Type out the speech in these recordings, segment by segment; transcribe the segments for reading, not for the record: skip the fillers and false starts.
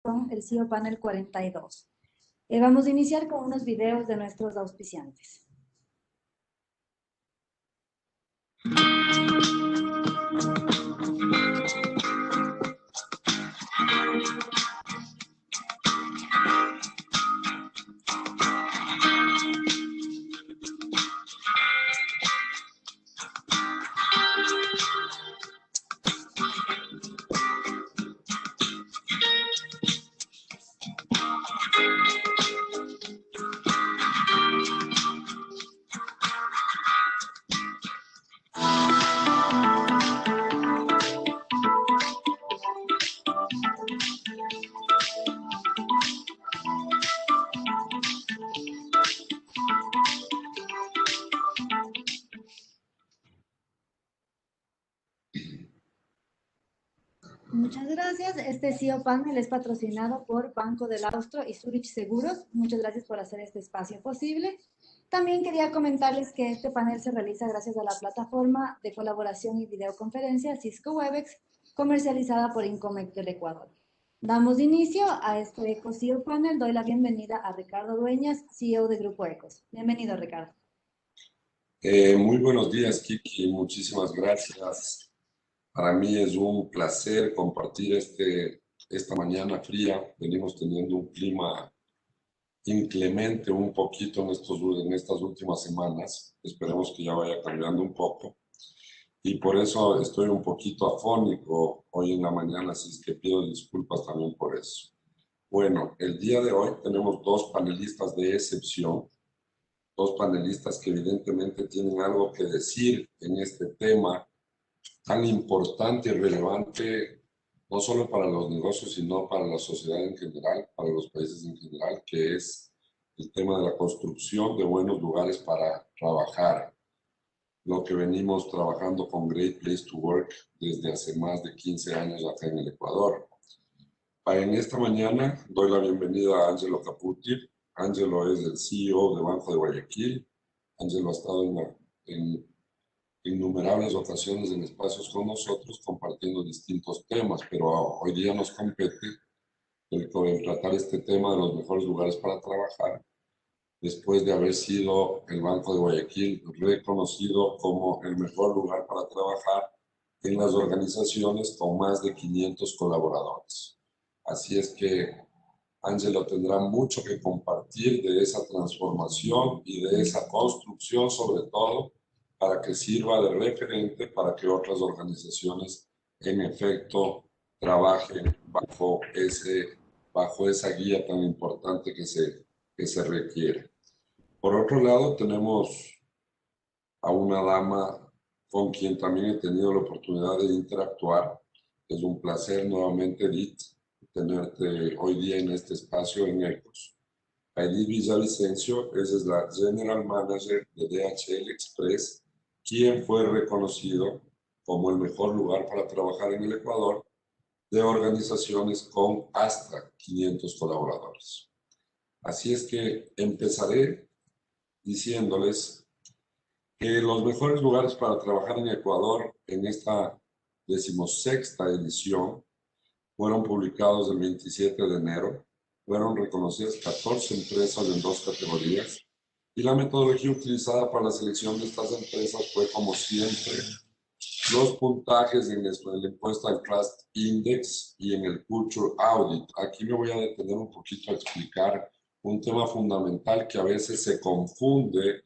con el CEO Panel 42. Vamos a iniciar con unos videos de nuestros auspiciantes. Muchas gracias. Este CEO Panel es patrocinado por Banco del Austro y Zurich Seguros. Muchas gracias por hacer este espacio posible. También quería comentarles que este panel se realiza gracias a la plataforma de colaboración y videoconferencia Cisco Webex, comercializada por Incomec del Ecuador. Damos inicio a este Eco CEO Panel. Doy la bienvenida a Ricardo Dueñas, CEO de Grupo Ecos. Bienvenido, Ricardo. Muy buenos días, Kiki. Muchísimas gracias. Para mí es un placer compartir esta mañana fría. Venimos teniendo un clima inclemente un poquito en estas últimas semanas. Esperemos que ya vaya cambiando un poco. Y por eso estoy un poquito afónico hoy en la mañana, así es que pido disculpas también por eso. Bueno, el día de hoy tenemos dos panelistas de excepción. Dos panelistas que evidentemente tienen algo que decir en este tema tan importante y relevante, no solo para los negocios, sino para la sociedad en general, para los países en general, que es el tema de la construcción de buenos lugares para trabajar. Lo que venimos trabajando con Great Place to Work desde hace más de 15 años acá en el Ecuador. En esta mañana doy la bienvenida a Angelo Caputi. Angelo es el CEO de Banco de Guayaquil. Angelo ha estado en innumerables ocasiones en espacios con nosotros compartiendo distintos temas, pero hoy día nos compete el tratar este tema de los mejores lugares para trabajar, después de haber sido el Banco de Guayaquil reconocido como el mejor lugar para trabajar en las organizaciones con más de 500 colaboradores. Así es que Angelo tendrá mucho que compartir de esa transformación y de esa construcción, sobre todo, para que sirva de referente para que otras organizaciones, en efecto, trabajen bajo esa guía tan importante que se requiere. Por otro lado, tenemos a una dama con quien también he tenido la oportunidad de interactuar. Es un placer nuevamente, Edith, tenerte hoy día en este espacio en Ecos. Edith Villavicencio es la General Manager de DHL Express, quien fue reconocido como el mejor lugar para trabajar en el Ecuador de organizaciones con hasta 500 colaboradores. Así es que empezaré diciéndoles que los mejores lugares para trabajar en Ecuador en esta 16ª edición fueron publicados el 27 de enero. Fueron reconocidas 14 empresas en 2 categorías y la metodología utilizada para la selección de estas empresas fue, como siempre, los puntajes en la encuesta del Trust Index y en el Culture Audit. Aquí me voy a detener un poquito a explicar un tema fundamental que a veces se confunde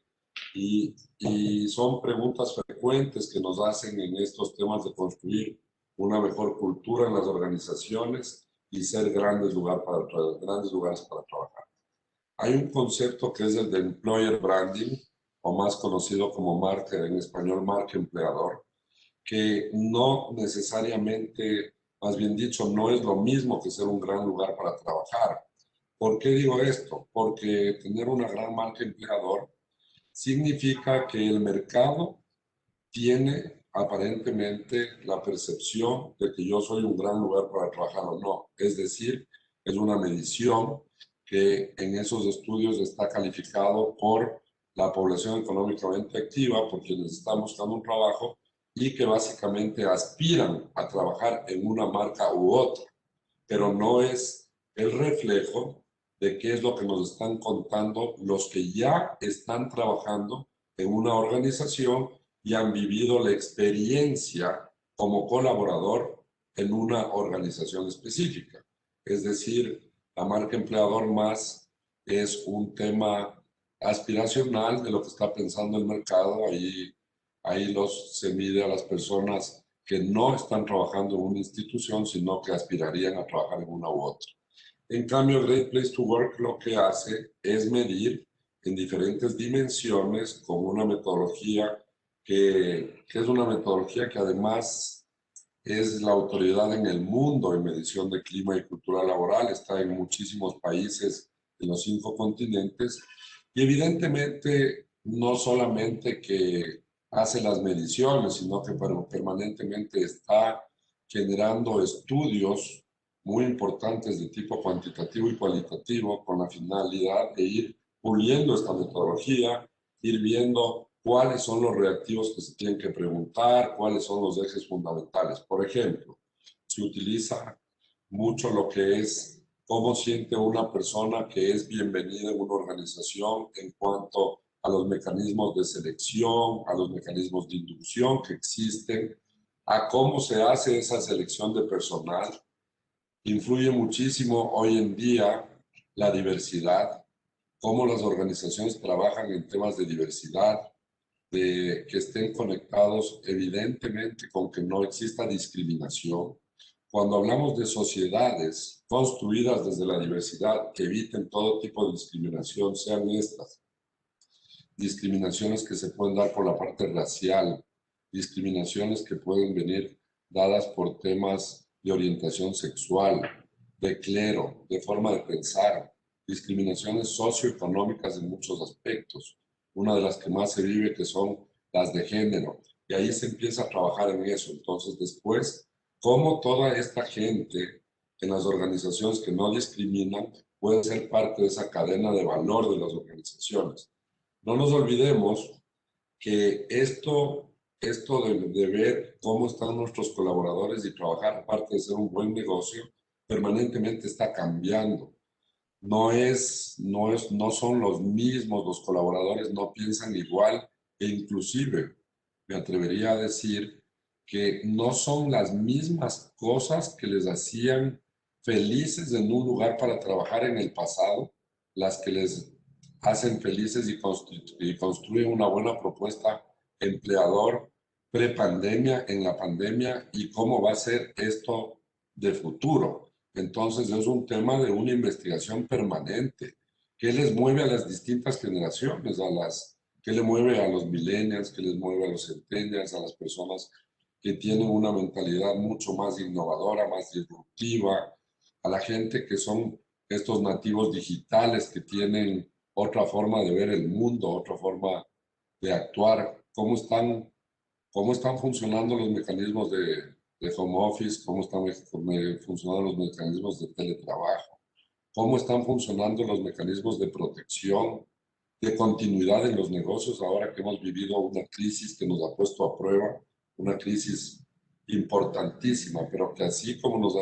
y son preguntas frecuentes que nos hacen en estos temas de construir una mejor cultura en las organizaciones y ser grandes lugares para trabajar. Hay un concepto que es el de Employer Branding, o más conocido como marca, en español marca empleador, que no necesariamente, más bien dicho, no es lo mismo que ser un gran lugar para trabajar. ¿Por qué digo esto? Porque tener una gran marca empleador significa que el mercado tiene aparentemente la percepción de que yo soy un gran lugar para trabajar o no. Es decir, es una medición que en esos estudios está calificado por la población económicamente activa, por quienes están buscando un trabajo y que básicamente aspiran a trabajar en una marca u otra, pero no es el reflejo de qué es lo que nos están contando los que ya están trabajando en una organización y han vivido la experiencia como colaborador en una organización específica. Es decir, la marca empleador más es un tema aspiracional de lo que está pensando el mercado. Ahí se mide a las personas que no están trabajando en una institución, sino que aspirarían a trabajar en una u otra. En cambio, Great Place to Work lo que hace es medir en diferentes dimensiones con una metodología que es una metodología que además es la autoridad en el mundo en medición de clima y cultura laboral, está en muchísimos países en los 5 continentes y evidentemente no solamente que hace las mediciones, sino que permanentemente está generando estudios muy importantes de tipo cuantitativo y cualitativo con la finalidad de ir puliendo esta metodología, ir viendo cuáles son los reactivos que se tienen que preguntar, cuáles son los ejes fundamentales. Por ejemplo, se utiliza mucho lo que es cómo siente una persona que es bienvenida en una organización en cuanto a los mecanismos de selección, a los mecanismos de inducción que existen, a cómo se hace esa selección de personal. Influye muchísimo hoy en día la diversidad, cómo las organizaciones trabajan en temas de diversidad, de que estén conectados evidentemente con que no exista discriminación. Cuando hablamos de sociedades construidas desde la diversidad que eviten todo tipo de discriminación, sean estas discriminaciones que se pueden dar por la parte racial, discriminaciones que pueden venir dadas por temas de orientación sexual, de clero, de forma de pensar, discriminaciones socioeconómicas en muchos aspectos. Una de las que más se vive que son las de género. Y ahí se empieza a trabajar en eso. Entonces después, cómo toda esta gente en las organizaciones que no discriminan puede ser parte de esa cadena de valor de las organizaciones. No nos olvidemos que esto de ver cómo están nuestros colaboradores y trabajar, aparte de ser un buen negocio, permanentemente está cambiando. No son los mismos, los colaboradores no piensan igual e inclusive me atrevería a decir que no son las mismas cosas que les hacían felices en un lugar para trabajar en el pasado, las que les hacen felices y construyen una buena propuesta empleador pre-pandemia, en la pandemia y cómo va a ser esto de futuro. Entonces es un tema de una investigación permanente. ¿Qué les mueve a las distintas generaciones? ¿Qué le mueve a los millennials? ¿Qué les mueve a los centennials? A las personas que tienen una mentalidad mucho más innovadora, más disruptiva, a la gente que son estos nativos digitales que tienen otra forma de ver el mundo, otra forma de actuar, cómo están funcionando los mecanismos de home office, cómo están funcionando los mecanismos de teletrabajo, cómo están funcionando los mecanismos de protección, de continuidad en los negocios, ahora que hemos vivido una crisis que nos ha puesto a prueba, una crisis importantísima, pero que así como nos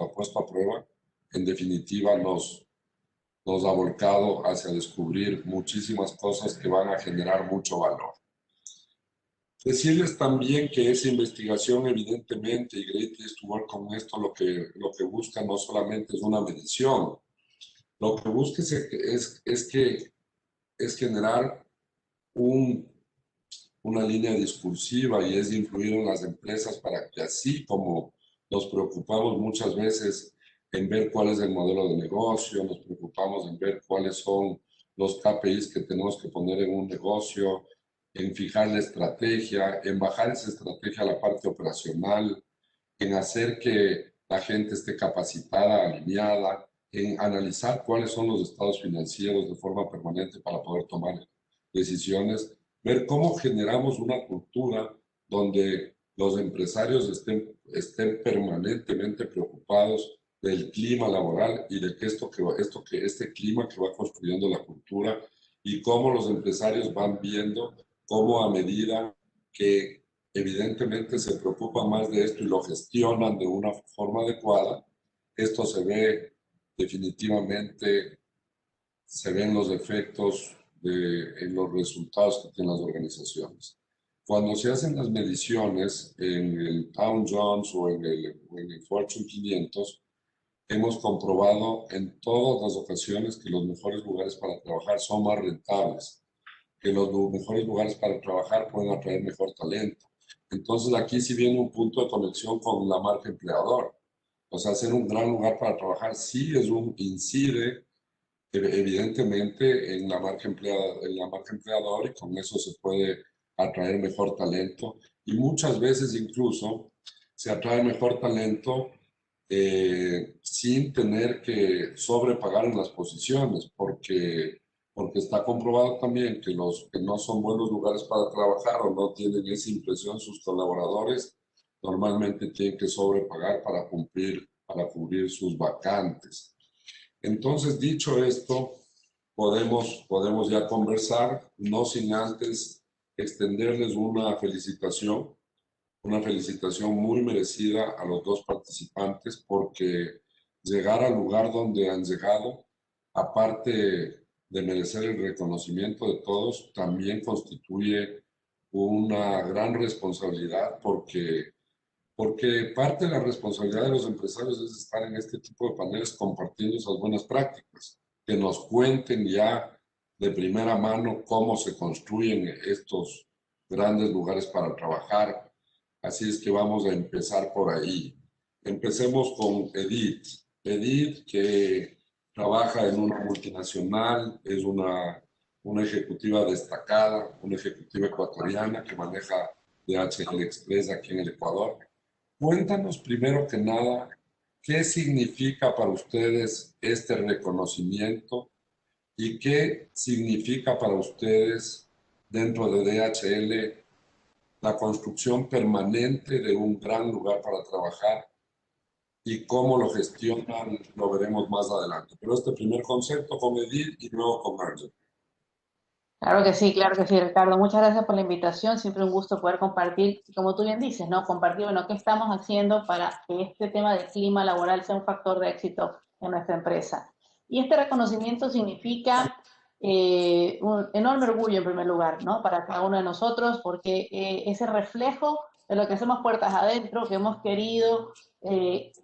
ha puesto a prueba, en definitiva nos ha volcado hacia descubrir muchísimas cosas que van a generar mucho valor. Decirles también que esa investigación, evidentemente, y Great Place to Work con esto lo que busca no solamente es una medición, lo que busca es generar una línea discursiva y es influir en las empresas para que así como nos preocupamos muchas veces en ver cuál es el modelo de negocio, nos preocupamos en ver cuáles son los KPIs que tenemos que poner en un negocio, en fijar la estrategia, en bajar esa estrategia a la parte operacional, en hacer que la gente esté capacitada, alineada, en analizar cuáles son los estados financieros de forma permanente para poder tomar decisiones, ver cómo generamos una cultura donde los empresarios estén permanentemente preocupados del clima laboral y de que este clima que va construyendo la cultura y cómo los empresarios van viendo cómo a medida que evidentemente se preocupan más de esto y lo gestionan de una forma adecuada, esto se ve definitivamente se ven los efectos en los resultados que tienen las organizaciones. Cuando se hacen las mediciones en el Dow Jones o en el Fortune 500, hemos comprobado en todas las ocasiones que los mejores lugares para trabajar son más rentables, que los mejores lugares para trabajar pueden atraer mejor talento. Entonces aquí sí viene un punto de conexión con la marca empleador. O sea, ser un gran lugar para trabajar sí incide evidentemente en la marca empleador, y con eso se puede atraer mejor talento. Y muchas veces incluso se atrae mejor talento sin tener que sobrepagar en las posiciones, porque está comprobado también que los que no son buenos lugares para trabajar o no tienen esa impresión sus colaboradores, normalmente tienen que sobrepagar para cubrir sus vacantes. Entonces, dicho esto, podemos ya conversar, no sin antes extenderles una felicitación muy merecida a los dos participantes, porque llegar al lugar donde han llegado, aparte de merecer el reconocimiento de todos, también constituye una gran responsabilidad, porque parte de la responsabilidad de los empresarios es estar en este tipo de paneles compartiendo esas buenas prácticas, que nos cuenten ya de primera mano cómo se construyen estos grandes lugares para trabajar. Así es que vamos a empezar por ahí. Empecemos con Edith. Edith, que trabaja en una multinacional, es una ejecutiva destacada, una ejecutiva ecuatoriana que maneja DHL Express aquí en el Ecuador. Cuéntanos primero que nada, ¿qué significa para ustedes este reconocimiento y qué significa para ustedes dentro de DHL la construcción permanente de un gran lugar para trabajar y cómo lo gestionan? Lo veremos más adelante. Pero este primer concepto con Edith y luego con Marjorie. Claro que sí, Ricardo. Muchas gracias por la invitación. Siempre un gusto poder compartir, como tú bien dices, ¿no? Compartir, bueno, qué estamos haciendo para que este tema del clima laboral sea un factor de éxito en nuestra empresa. Y este reconocimiento significa un enorme orgullo en primer lugar, ¿no? Para cada uno de nosotros, porque es el reflejo de lo que hacemos puertas adentro, que hemos querido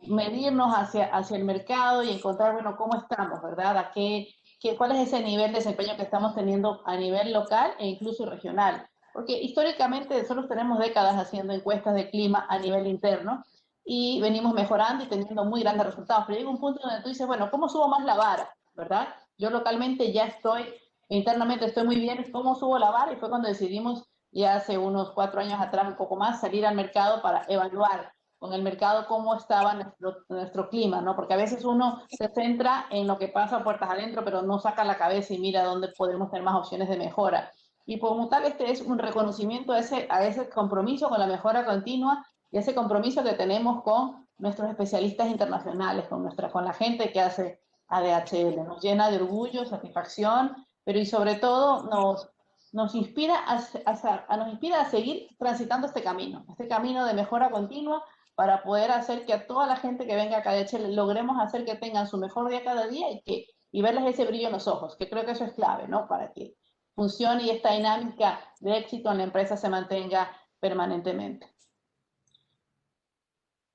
medirnos hacia el mercado y encontrar, bueno, cómo estamos, ¿verdad? ¿Cuál es ese nivel de desempeño que estamos teniendo a nivel local e incluso regional? Porque históricamente nosotros tenemos décadas haciendo encuestas de clima a nivel interno y venimos mejorando y teniendo muy grandes resultados. Pero llega un punto donde tú dices, bueno, ¿cómo subo más la vara? ¿Verdad? Yo localmente ya estoy, internamente estoy muy bien, ¿cómo subo la vara? Y fue cuando decidimos, ya hace unos 4 años atrás, un poco más, salir al mercado para evaluar con el mercado cómo estaba nuestro clima, ¿no? Porque a veces uno se centra en lo que pasa puertas adentro, pero no saca la cabeza y mira dónde podemos tener más opciones de mejora. Y como tal, este es un reconocimiento a ese compromiso con la mejora continua y ese compromiso que tenemos con nuestros especialistas internacionales, con la gente que hace ADHL. Nos llena de orgullo, satisfacción, pero y sobre todo nos inspira nos inspira a seguir transitando este camino de mejora continua, para poder hacer que a toda la gente que venga acá de Chile logremos hacer que tengan su mejor día cada día y verles ese brillo en los ojos, que creo que eso es clave, ¿no? Para que funcione y esta dinámica de éxito en la empresa se mantenga permanentemente.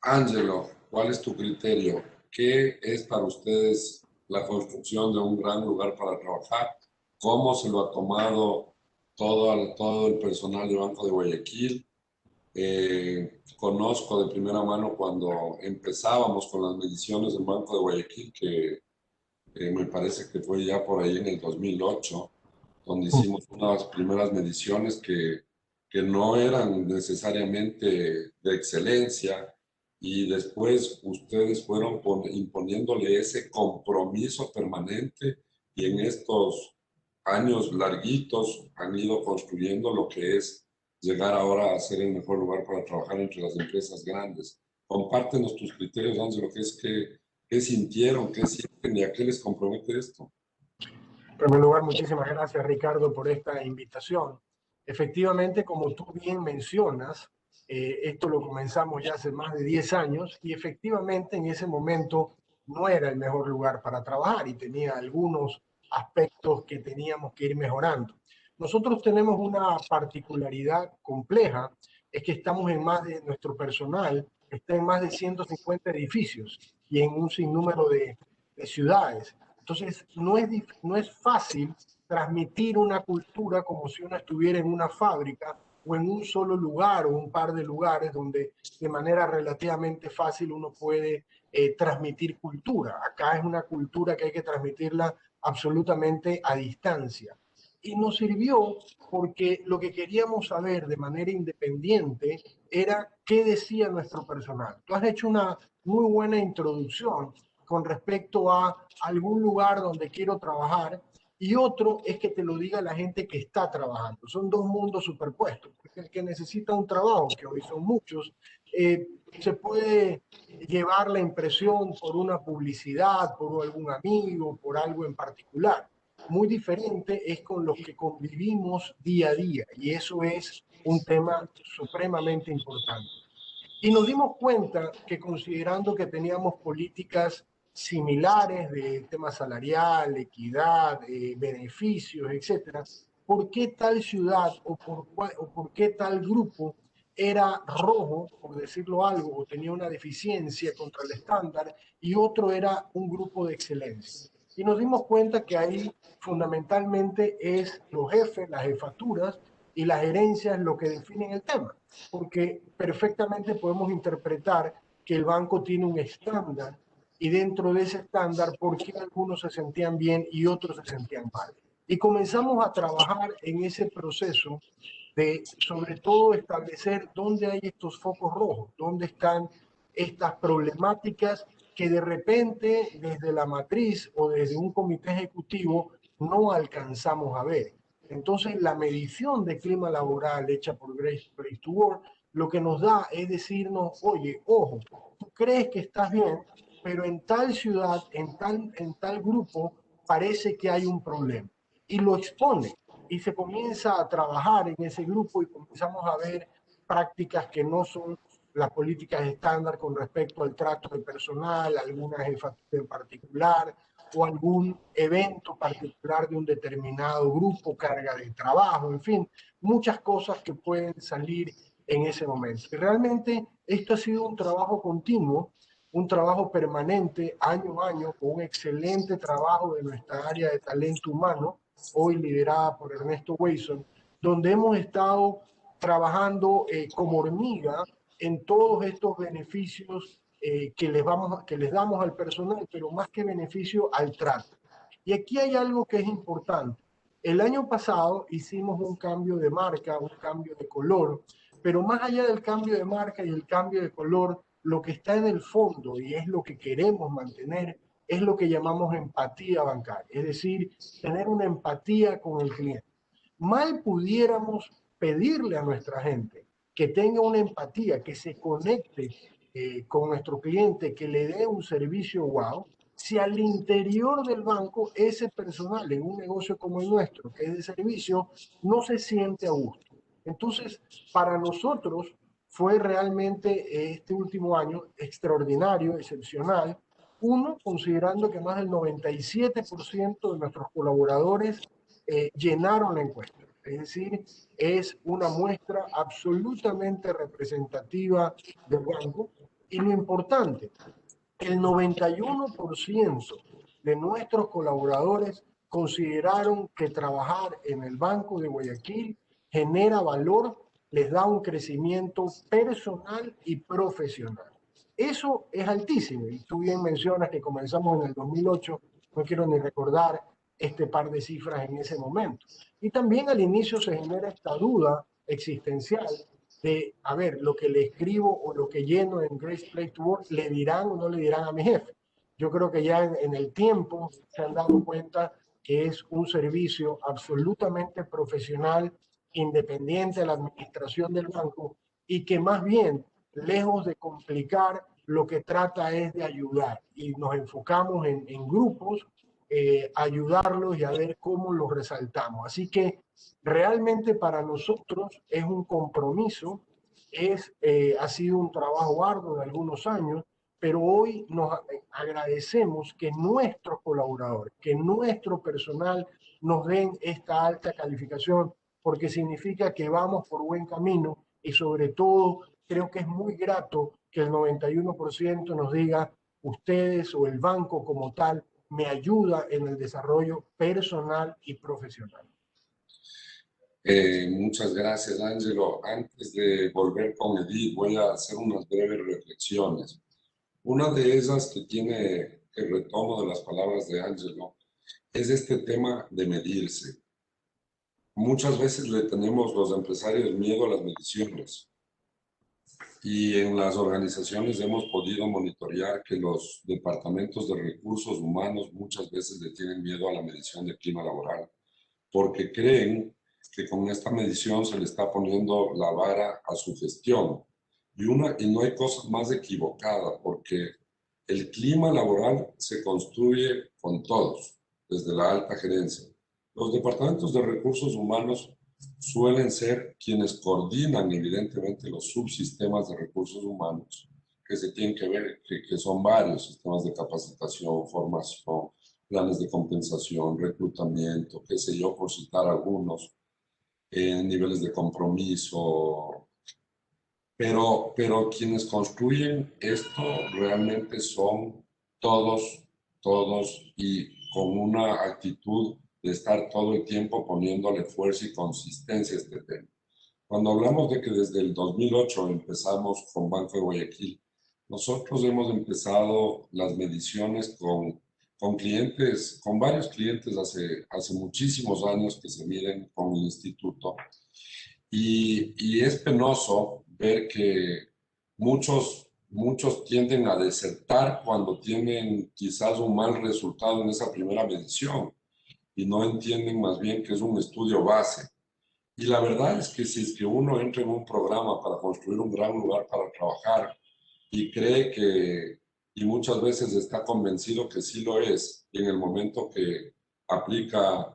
Ángelo, ¿cuál es tu criterio? ¿Qué es para ustedes la construcción de un gran lugar para trabajar? ¿Cómo se lo ha tomado todo el personal de Banco de Guayaquil? Conozco de primera mano cuando empezábamos con las mediciones del Banco de Guayaquil, que me parece que fue ya por ahí en el 2008, donde hicimos unas primeras mediciones que no eran necesariamente de excelencia, y después ustedes fueron imponiéndole ese compromiso permanente, y en estos años larguitos han ido construyendo lo que es llegar ahora a ser el mejor lugar para trabajar entre las empresas grandes. Compártenos tus criterios, Ángelo, qué sintieron, qué sienten y a qué les compromete esto. En primer lugar, muchísimas gracias, Ricardo, por esta invitación. Efectivamente, como tú bien mencionas, esto lo comenzamos ya hace más de 10 años y efectivamente en ese momento no era el mejor lugar para trabajar y tenía algunos aspectos que teníamos que ir mejorando. Nosotros tenemos una particularidad compleja, es que estamos en más de, nuestro personal está en más de 150 edificios y en un sinnúmero de ciudades. Entonces, no es fácil transmitir una cultura como si uno estuviera en una fábrica o en un solo lugar o un par de lugares donde de manera relativamente fácil uno puede transmitir cultura. Acá es una cultura que hay que transmitirla absolutamente a distancia. Y nos sirvió porque lo que queríamos saber de manera independiente era qué decía nuestro personal. Tú has hecho una muy buena introducción con respecto a algún lugar donde quiero trabajar y otro es que te lo diga la gente que está trabajando. Son dos mundos superpuestos. El que necesita un trabajo, que hoy son muchos, se puede llevar la impresión por una publicidad, por algún amigo, por algo en particular. Muy diferente es con los que convivimos día a día y eso es un tema supremamente importante. Y nos dimos cuenta que considerando que teníamos políticas similares de tema salarial, equidad, beneficios, etcétera, ¿por qué tal ciudad o por qué tal grupo era rojo, por decirlo algo, o tenía una deficiencia contra el estándar y otro era un grupo de excelencia? Y nos dimos cuenta que ahí fundamentalmente es los jefes, las jefaturas y las gerencias lo que definen el tema, porque perfectamente podemos interpretar que el banco tiene un estándar y dentro de ese estándar, ¿por qué algunos se sentían bien y otros se sentían mal? Y comenzamos a trabajar en ese proceso de, sobre todo, establecer dónde hay estos focos rojos, dónde están estas problemáticas que de repente desde la matriz o desde un comité ejecutivo no alcanzamos a ver. Entonces, la medición de clima laboral hecha por Great Place to Work lo que nos da es decirnos, oye, ojo, tú crees que estás bien, pero en tal ciudad, en tal grupo, parece que hay un problema. Y lo expone y se comienza a trabajar en ese grupo y comenzamos a ver prácticas que no son las políticas estándar con respecto al trato de personal, alguna jefatura en particular o algún evento particular de un determinado grupo, carga de trabajo, en fin, muchas cosas que pueden salir en ese momento. Y realmente esto ha sido un trabajo continuo, un trabajo permanente, año a año, con un excelente trabajo de nuestra área de talento humano, hoy liderada por Ernesto Wason, donde hemos estado trabajando como hormiga en todos estos beneficios que les damos al personal, pero más que beneficio al trato. Y aquí hay algo que es importante. El año pasado hicimos un cambio de marca, un cambio de color, pero más allá del cambio de marca y el cambio de color, lo que está en el fondo y es lo que queremos mantener es lo que llamamos empatía bancaria, es decir, tener una empatía con el cliente. Mal pudiéramos pedirle a nuestra gente que tenga una empatía, que se conecte con nuestro cliente, que le dé un servicio wow, si al interior del banco ese personal en un negocio como el nuestro, que es de servicio, no se siente a gusto. Entonces, para nosotros fue realmente este último año extraordinario, excepcional. Uno, considerando que más del 97% de nuestros colaboradores llenaron la encuesta. Es decir, es una muestra absolutamente representativa del banco. Y lo importante, el 91% de nuestros colaboradores consideraron que trabajar en el Banco de Guayaquil genera valor, les da un crecimiento personal y profesional. Eso es altísimo. Y tú bien mencionas que comenzamos en el 2008, no quiero ni recordar este par de cifras en ese momento. Y también al inicio se genera esta duda existencial de, a ver, lo que le escribo o lo que lleno en Great Place to Work, ¿le dirán o no le dirán a mi jefe? Yo creo que ya en el tiempo se han dado cuenta que es un servicio absolutamente profesional, independiente de la administración del banco y que más bien, lejos de complicar, lo que trata es de ayudar y nos enfocamos en grupos, ayudarlos y a ver cómo los resaltamos. Así que realmente para nosotros es un compromiso, ha sido un trabajo arduo de algunos años, pero hoy nos agradecemos que nuestros colaboradores, que nuestro personal nos den esta alta calificación, porque significa que vamos por buen camino y sobre todo creo que es muy grato que el 91% nos diga ustedes o el banco como tal me ayuda en el desarrollo personal y profesional. Muchas gracias, Ángelo. Antes de volver con Edith, voy a hacer unas breves reflexiones. Una de esas que retomo de las palabras de Ángelo, es este tema de medirse. Muchas veces le tenemos los empresarios miedo a las mediciones. Y en las organizaciones hemos podido monitorear que los departamentos de recursos humanos muchas veces le tienen miedo a la medición de clima laboral, porque creen que con esta medición se le está poniendo la vara a su gestión. Y no hay cosa más equivocada, porque el clima laboral se construye con todos, desde la alta gerencia. Los departamentos de recursos humanos suelen ser quienes coordinan evidentemente los subsistemas de recursos humanos, que se tienen que ver, que son varios sistemas de capacitación, formación, planes de compensación, reclutamiento, qué sé yo, por citar algunos, niveles de compromiso. Pero quienes construyen esto realmente son todos, y con una actitud de estar todo el tiempo poniéndole fuerza y consistencia a este tema. Cuando hablamos de que desde el 2008 empezamos con Banco de Guayaquil, nosotros hemos empezado las mediciones con clientes, con varios clientes hace muchísimos años que se miden con el instituto. Y es penoso ver que muchos tienden a desertar cuando tienen quizás un mal resultado en esa primera medición y no entienden más bien que es un estudio base. Y la verdad es que si es que uno entra en un programa para construir un gran lugar para trabajar y cree que, y muchas veces está convencido que sí lo es, y en el momento que aplica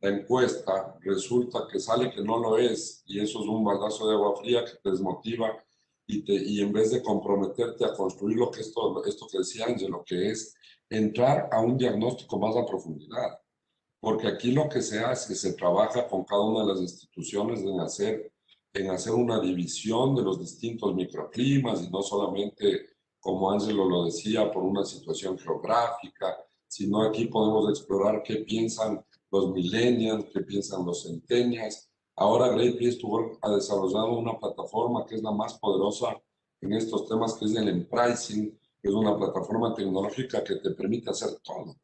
la encuesta, resulta que sale que no lo es, y eso es un baldazo de agua fría que te desmotiva y en vez de comprometerte a construir lo que esto que decía Ángelo, que es entrar a un diagnóstico más a profundidad. Porque aquí lo que se hace, se trabaja con cada una de las instituciones en hacer una división de los distintos microclimas y no solamente, como Ángelo lo decía, por una situación geográfica, sino aquí podemos explorar qué piensan los millennials, qué piensan los centennials. Ahora Great Place to Work ha desarrollado una plataforma que es la más poderosa en estos temas, que es el Empricing, que es una plataforma tecnológica que te permite hacer todo.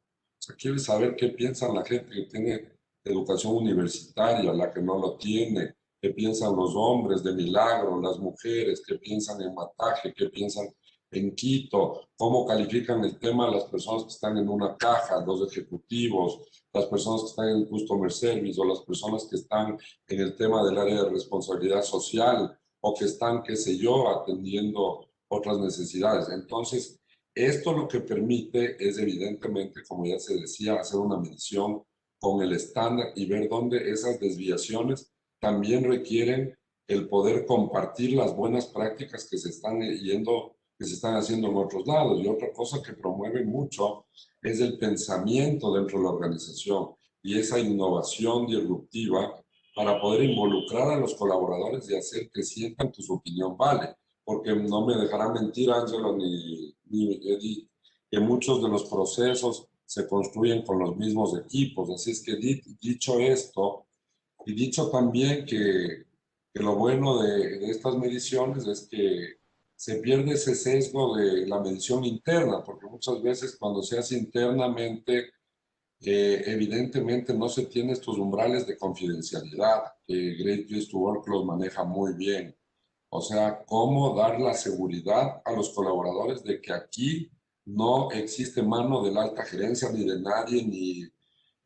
Quiere saber qué piensan la gente que tiene educación universitaria, la que no lo tiene, qué piensan los hombres de Milagro, las mujeres, qué piensan en Mataje, qué piensan en Quito, cómo califican el tema las personas que están en una caja, los ejecutivos, las personas que están en el customer service o las personas que están en el tema del área de responsabilidad social o que están, qué sé yo, atendiendo otras necesidades. Entonces, esto lo que permite es evidentemente, como ya se decía, hacer una medición con el estándar y ver dónde esas desviaciones también requieren el poder compartir las buenas prácticas que se están haciendo en otros lados. Y otra cosa que promueve mucho es el pensamiento dentro de la organización y esa innovación disruptiva para poder involucrar a los colaboradores y hacer que sientan que su opinión vale. Porque no me dejará mentir Ángelo ni Edith, que muchos de los procesos se construyen con los mismos equipos. Así es que dicho esto, y dicho también que lo bueno de estas mediciones es que se pierde ese sesgo de la medición interna, porque muchas veces cuando se hace internamente, evidentemente no se tiene estos umbrales de confidencialidad, que Great Place to Work los maneja muy bien. O sea, cómo dar la seguridad a los colaboradores de que aquí no existe mano de la alta gerencia ni de nadie,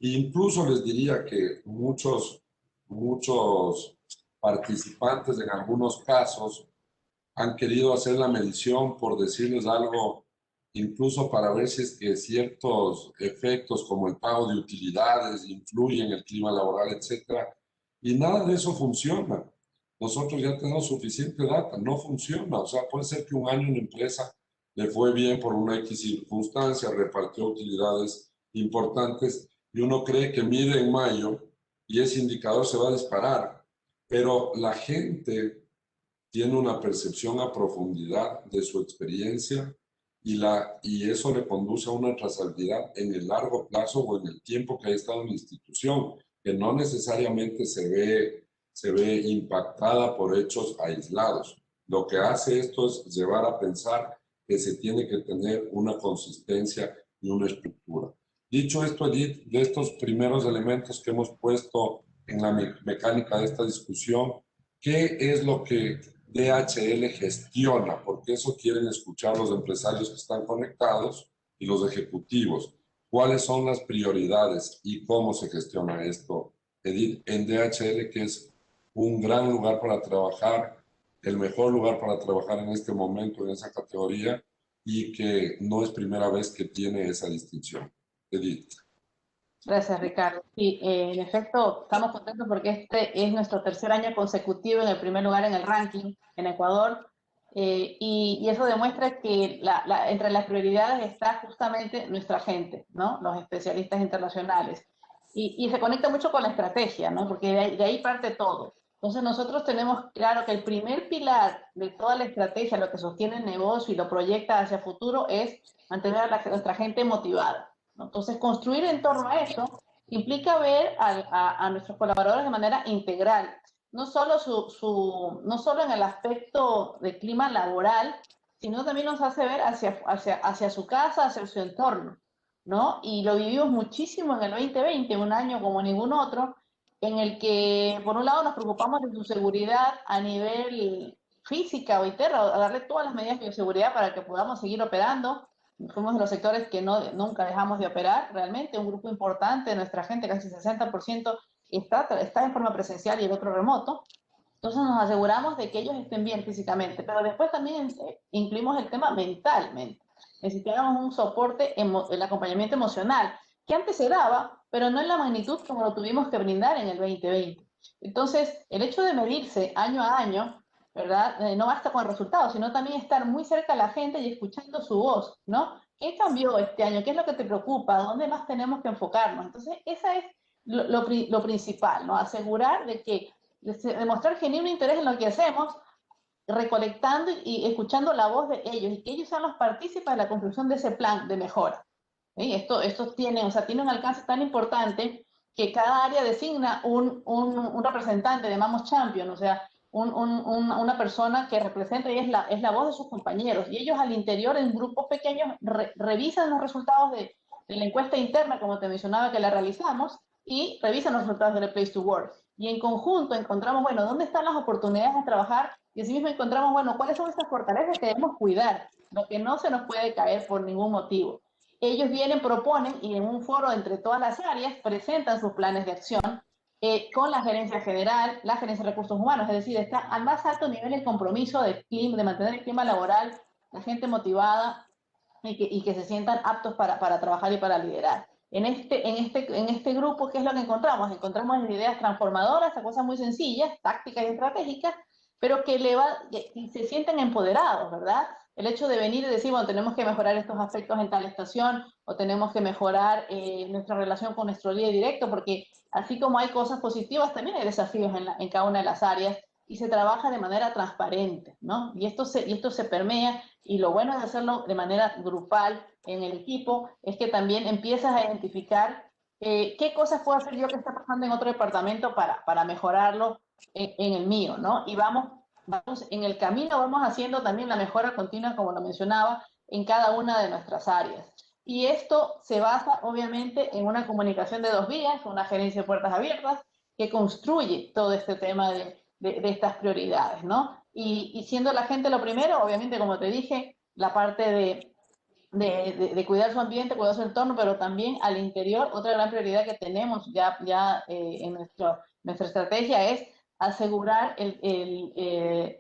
incluso les diría que muchos participantes en algunos casos han querido hacer la medición por decirles algo, incluso para ver si es que ciertos efectos como el pago de utilidades influyen en el clima laboral, etcétera, y nada de eso funciona. Nosotros ya tenemos suficiente data, no funciona. O sea, puede ser que un año una empresa le fue bien por una X circunstancia, repartió utilidades importantes y uno cree que mide en mayo y ese indicador se va a disparar, pero la gente tiene una percepción a profundidad de su experiencia y eso le conduce a una trazabilidad en el largo plazo o en el tiempo que ha estado en la institución, que no necesariamente se ve impactada por hechos aislados. Lo que hace esto es llevar a pensar que se tiene que tener una consistencia y una estructura. Dicho esto, Edith, de estos primeros elementos que hemos puesto en la mecánica de esta discusión, ¿qué es lo que DHL gestiona? Porque eso quieren escuchar los empresarios que están conectados y los ejecutivos. ¿Cuáles son las prioridades y cómo se gestiona esto, Edith, en DHL, que es un gran lugar para trabajar, el mejor lugar para trabajar en este momento en esa categoría y que no es primera vez que tiene esa distinción? Edith. Gracias, Ricardo. Sí, en efecto, estamos contentos porque este es nuestro tercer año consecutivo en el primer lugar en el ranking en Ecuador. Y eso demuestra que entre las prioridades está justamente nuestra gente, ¿no? Los especialistas internacionales. Y se conecta mucho con la estrategia, ¿no? Porque de ahí parte todo. Entonces nosotros tenemos claro que el primer pilar de toda la estrategia, lo que sostiene el negocio y lo proyecta hacia el futuro, es mantener a nuestra gente motivada. Entonces, construir en torno a eso implica ver a nuestros colaboradores de manera integral, no solo, no solo en el aspecto de clima laboral, sino también nos hace ver hacia su casa, hacia su entorno, ¿no? Y lo vivimos muchísimo en el 2020, un año como ningún otro, en el que, por un lado, nos preocupamos de su seguridad a nivel física o interna, a darle todas las medidas de bioseguridad para que podamos seguir operando. Fuimos de los sectores que nunca dejamos de operar, realmente, un grupo importante de nuestra gente, casi 60%, está en forma presencial y el otro remoto. Entonces nos aseguramos de que ellos estén bien físicamente, pero después también incluimos el tema mentalmente. Necesitábamos un soporte, el acompañamiento emocional, que antes se daba, pero no en la magnitud como lo tuvimos que brindar en el 2020. Entonces, el hecho de medirse año a año, ¿verdad? No basta con el resultado, sino también estar muy cerca a la gente y escuchando su voz, ¿no? ¿Qué cambió este año? ¿Qué es lo que te preocupa? ¿Dónde más tenemos que enfocarnos? Entonces, esa es lo principal, ¿no? Asegurar de que demostrar genuino interés en lo que hacemos, recolectando y escuchando la voz de ellos y que ellos sean los partícipes de la construcción de ese plan de mejora. ¿Sí? Esto tiene un alcance tan importante que cada área designa un representante, llamamos champion, o sea, una persona que representa y es la voz de sus compañeros. Y ellos al interior, en grupos pequeños, revisan los resultados de la encuesta interna, como te mencionaba, que la realizamos, y revisan los resultados del Place to Work. Y en conjunto encontramos, bueno, ¿dónde están las oportunidades de trabajar? Y así mismo encontramos, bueno, ¿cuáles son estas fortalezas que debemos cuidar? Lo que no se nos puede caer por ningún motivo. Ellos vienen, proponen y en un foro entre todas las áreas presentan sus planes de acción con la gerencia general, la gerencia de recursos humanos, es decir, está al más alto nivel el compromiso de mantener el clima laboral, la gente motivada y que se sientan aptos para trabajar y para liderar. En este grupo, ¿qué es lo que encontramos? Encontramos ideas transformadoras, a cosas muy sencillas, tácticas y estratégicas, pero que se sienten empoderados, ¿verdad? El hecho de venir y decir, bueno, tenemos que mejorar estos aspectos en tal estación o tenemos que mejorar nuestra relación con nuestro líder directo, porque así como hay cosas positivas, también hay desafíos en cada una de las áreas y se trabaja de manera transparente, ¿no? Y esto se permea, y lo bueno de hacerlo de manera grupal en el equipo es que también empiezas a identificar qué cosas puedo hacer yo que está pasando en otro departamento para mejorarlo en el mío, ¿no? Y vamos en el camino, vamos haciendo también la mejora continua, como lo mencionaba, en cada una de nuestras áreas. Y esto se basa, obviamente, en una comunicación de 2 vías, una gerencia de puertas abiertas, que construye todo este tema de estas prioridades, ¿no? Y siendo la gente lo primero, obviamente, como te dije, la parte de cuidar su ambiente, cuidar su entorno, pero también al interior, otra gran prioridad que tenemos ya en nuestra estrategia es asegurar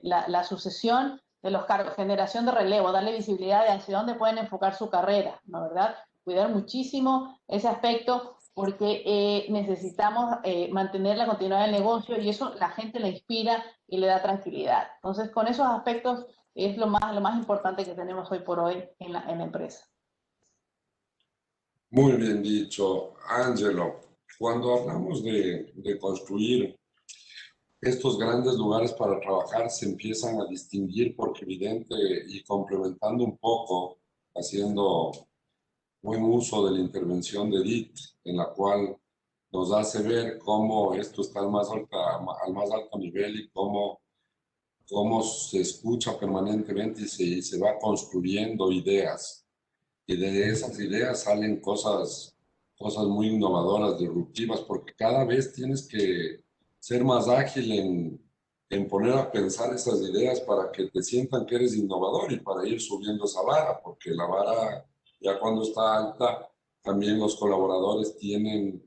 la sucesión de los cargos, generación de relevo, darle visibilidad de hacia dónde pueden enfocar su carrera, ¿no? ¿Verdad? Cuidar muchísimo ese aspecto porque necesitamos mantener la continuidad del negocio y eso la gente le inspira y le da tranquilidad. Entonces, con esos aspectos Es lo más importante que tenemos hoy por hoy en la empresa. Muy bien dicho, Ángelo. Cuando hablamos de construir estos grandes lugares para trabajar, se empiezan a distinguir porque evidente y complementando un poco, haciendo buen uso de la intervención de Edith, en la cual nos hace ver cómo esto está al más alto nivel y cómo se escucha permanentemente y se va construyendo ideas. Y de esas ideas salen cosas muy innovadoras, disruptivas, porque cada vez tienes que ser más ágil en poner a pensar esas ideas para que te sientan que eres innovador y para ir subiendo esa vara, porque la vara ya cuando está alta, también los colaboradores tienen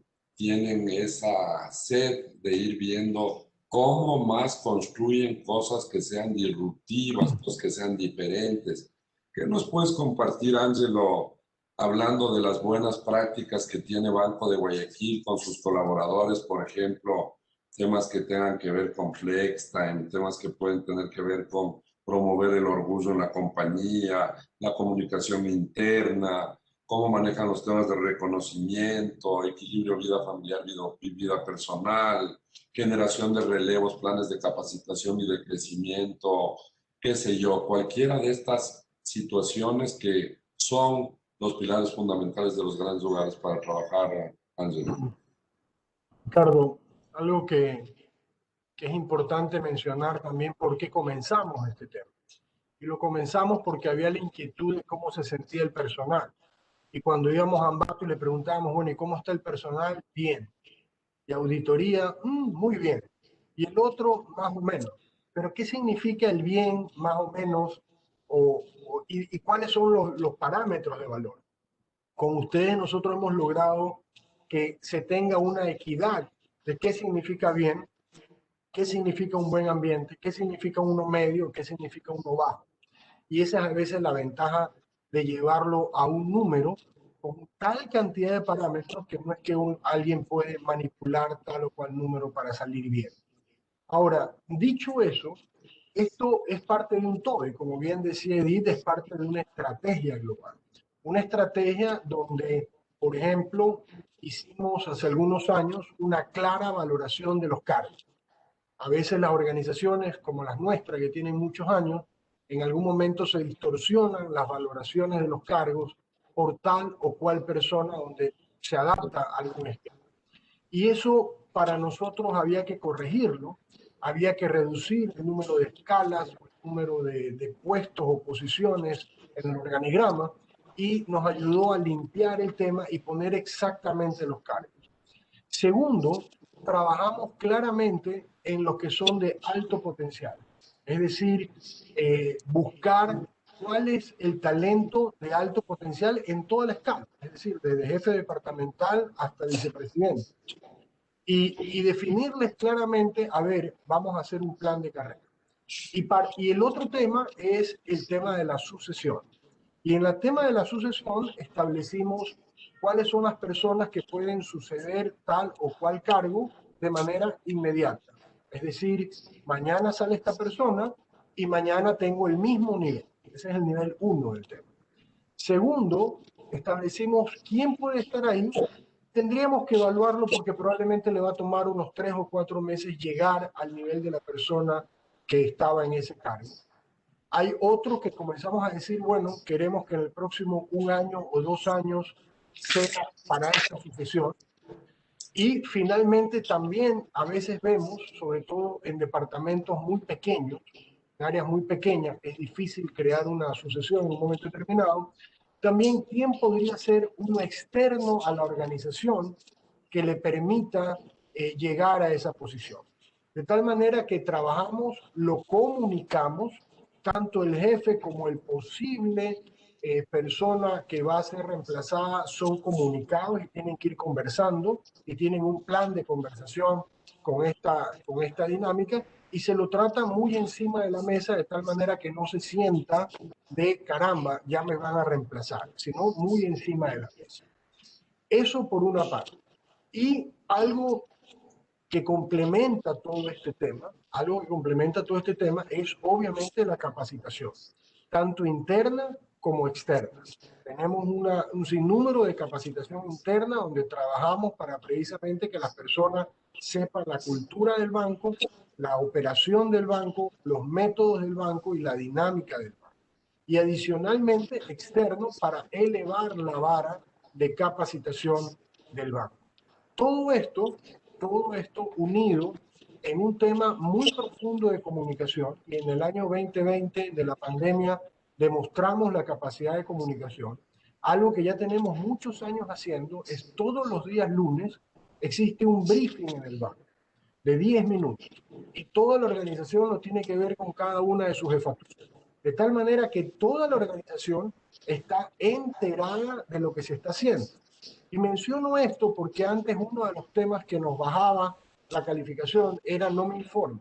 esa sed de ir viendo cómo más construyen cosas que sean disruptivas, cosas que sean diferentes. ¿Qué nos puedes compartir, Ángelo, hablando de las buenas prácticas que tiene Banco de Guayaquil con sus colaboradores, por ejemplo, temas que tengan que ver con FlexTime, temas que pueden tener que ver con promover el orgullo en la compañía, la comunicación interna, cómo manejan los temas de reconocimiento, equilibrio vida familiar, vida personal, generación de relevos, planes de capacitación y de crecimiento, qué sé yo, cualquiera de estas situaciones que son los pilares fundamentales de los grandes lugares para trabajar, Ángelo. Ricardo, algo que es importante mencionar también por qué comenzamos este tema. Y lo comenzamos porque había la inquietud de cómo se sentía el personal. Y cuando íbamos a Ambato y le preguntábamos, bueno, ¿y cómo está el personal? Bien. Y auditoría, muy bien. Y el otro, más o menos. Pero ¿qué significa el bien, más o menos? Y cuáles son los parámetros de valor? Con ustedes nosotros hemos logrado que se tenga una equidad de qué significa bien, qué significa un buen ambiente, qué significa uno medio, qué significa uno bajo. Y esa es a veces la ventaja de llevarlo a un número con tal cantidad de parámetros que no es que alguien puede manipular tal o cual número para salir bien. Ahora, dicho eso, esto es parte de un todo y como bien decía Edith, es parte de una estrategia global. Una estrategia donde, por ejemplo, hicimos hace algunos años una clara valoración de los cargos. A veces las organizaciones como las nuestras, que tienen muchos años, en algún momento se distorsionan las valoraciones de los cargos por tal o cual persona donde se adapta a algún esquema. Y eso para nosotros había que corregirlo, había que reducir el número de escalas, el número de puestos o posiciones en el organigrama y nos ayudó a limpiar el tema y poner exactamente los cargos. Segundo, trabajamos claramente en lo que son de alto potencial, es decir, buscar cuál es el talento de alto potencial en toda la escala, es decir, desde jefe departamental hasta vicepresidente. Y definirles claramente, a ver, vamos a hacer un plan de carrera. Y el otro tema es el tema de la sucesión. Y en el tema de la sucesión establecimos cuáles son las personas que pueden suceder tal o cual cargo de manera inmediata. Es decir, mañana sale esta persona y mañana tengo el mismo nivel. Ese es el nivel 1 del tema. Segundo, establecimos quién puede estar ahí. Tendríamos que evaluarlo porque probablemente le va a tomar unos 3 o 4 meses llegar al nivel de la persona que estaba en ese cargo. Hay otros que comenzamos a decir, bueno, queremos que en el próximo 1 año o 2 años sea para esta sucesión. Y finalmente también a veces vemos, sobre todo en departamentos muy pequeños, en áreas muy pequeñas, que es difícil crear una sucesión en un momento determinado, también quién podría ser uno externo a la organización que le permita llegar a esa posición. De tal manera que trabajamos, lo comunicamos, tanto el jefe como el posible persona que va a ser reemplazada son comunicados y tienen que ir conversando y tienen un plan de conversación con esta dinámica y se lo trata muy encima de la mesa de tal manera que no se sienta de caramba, ya me van a reemplazar, sino muy encima de la mesa. Eso por una parte. Y algo que complementa todo este tema. Algo que complementa todo este tema es obviamente la capacitación, tanto interna como externa. Tenemos un sinnúmero de capacitación interna donde trabajamos para precisamente que las personas sepan la cultura del banco, la operación del banco, los métodos del banco y la dinámica del banco. Y adicionalmente externo para elevar la vara de capacitación del banco. Todo esto unido en un tema muy profundo de comunicación, y en el año 2020 de la pandemia demostramos la capacidad de comunicación. Algo que ya tenemos muchos años haciendo es todos los días lunes existe un briefing en el banco de 10 minutos y toda la organización lo tiene que ver con cada una de sus jefaturas. De tal manera que toda la organización está enterada de lo que se está haciendo. Y menciono esto porque antes uno de los temas que nos bajaba la calificación era no me informa.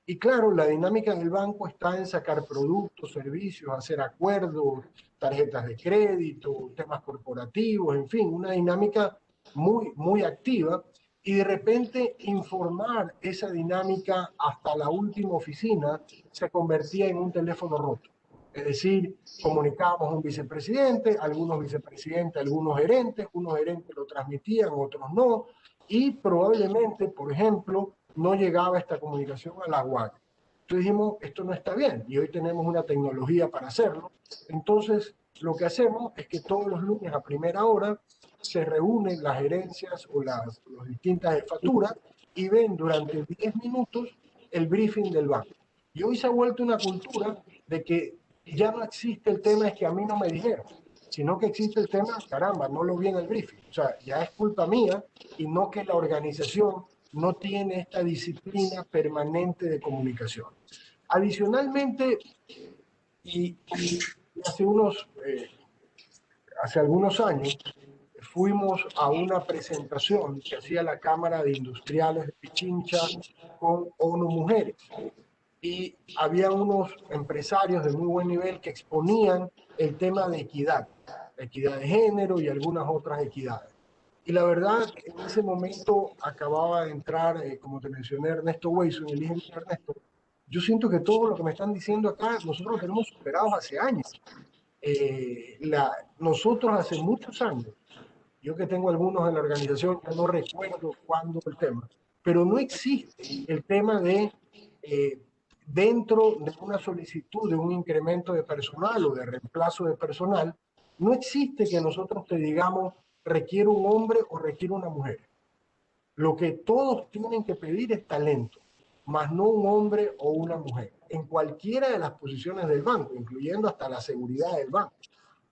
Y claro, la dinámica del banco está en sacar productos, servicios, hacer acuerdos, tarjetas de crédito, temas corporativos, en fin, una dinámica muy activa. Y de repente informar esa dinámica hasta la última oficina se convertía en un teléfono roto. Es decir, comunicábamos a un vicepresidente, algunos vicepresidentes, algunos gerentes, unos gerentes lo transmitían, otros no, y probablemente, por ejemplo, no llegaba esta comunicación a la UAC. Entonces dijimos, esto no está bien, y hoy tenemos una tecnología para hacerlo. Entonces, lo que hacemos es que todos los lunes a primera hora se reúnen las gerencias o las distintas jefaturas y ven durante 10 minutos el briefing del banco. Y hoy se ha vuelto una cultura de que ya no existe el tema es que a mí no me dijeron, sino que existe el tema, caramba, no lo vi en el briefing. O sea, ya es culpa mía y no que la organización no tiene esta disciplina permanente de comunicación. Adicionalmente, y hace algunos años, fuimos a una presentación que hacía la Cámara de Industriales de Pichincha con ONU Mujeres. Y había unos empresarios de muy buen nivel que exponían el tema de equidad de género y algunas otras equidades. Y la verdad, en ese momento acababa de entrar, como te mencioné, Ernesto Weiso, el hijo de Ernesto. Yo siento que todo lo que me están diciendo acá, nosotros lo tenemos superados hace años. Nosotros hace muchos años, yo que tengo algunos en la organización, ya no recuerdo cuándo el tema, pero no existe el tema de dentro de una solicitud de un incremento de personal o de reemplazo de personal, no existe que nosotros te digamos requiere un hombre o requiere una mujer. Lo que todos tienen que pedir es talento, más no un hombre o una mujer, en cualquiera de las posiciones del banco, incluyendo hasta la seguridad del banco.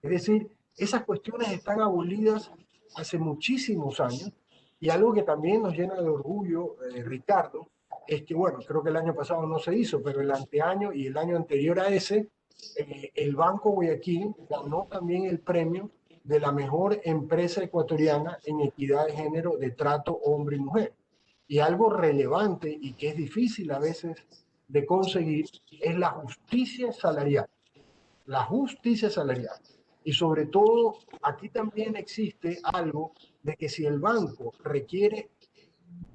Es decir, esas cuestiones están abolidas hace muchísimos años y algo que también nos llena de orgullo, Ricardo, es que, bueno, creo que el año pasado no se hizo, pero el anteaño y el año anterior a ese, el Banco Guayaquil ganó también el premio de la mejor empresa ecuatoriana en equidad de género de trato hombre y mujer. Y algo relevante y que es difícil a veces de conseguir es la justicia salarial. La justicia salarial. Y sobre todo, aquí también existe algo de que si el banco requiere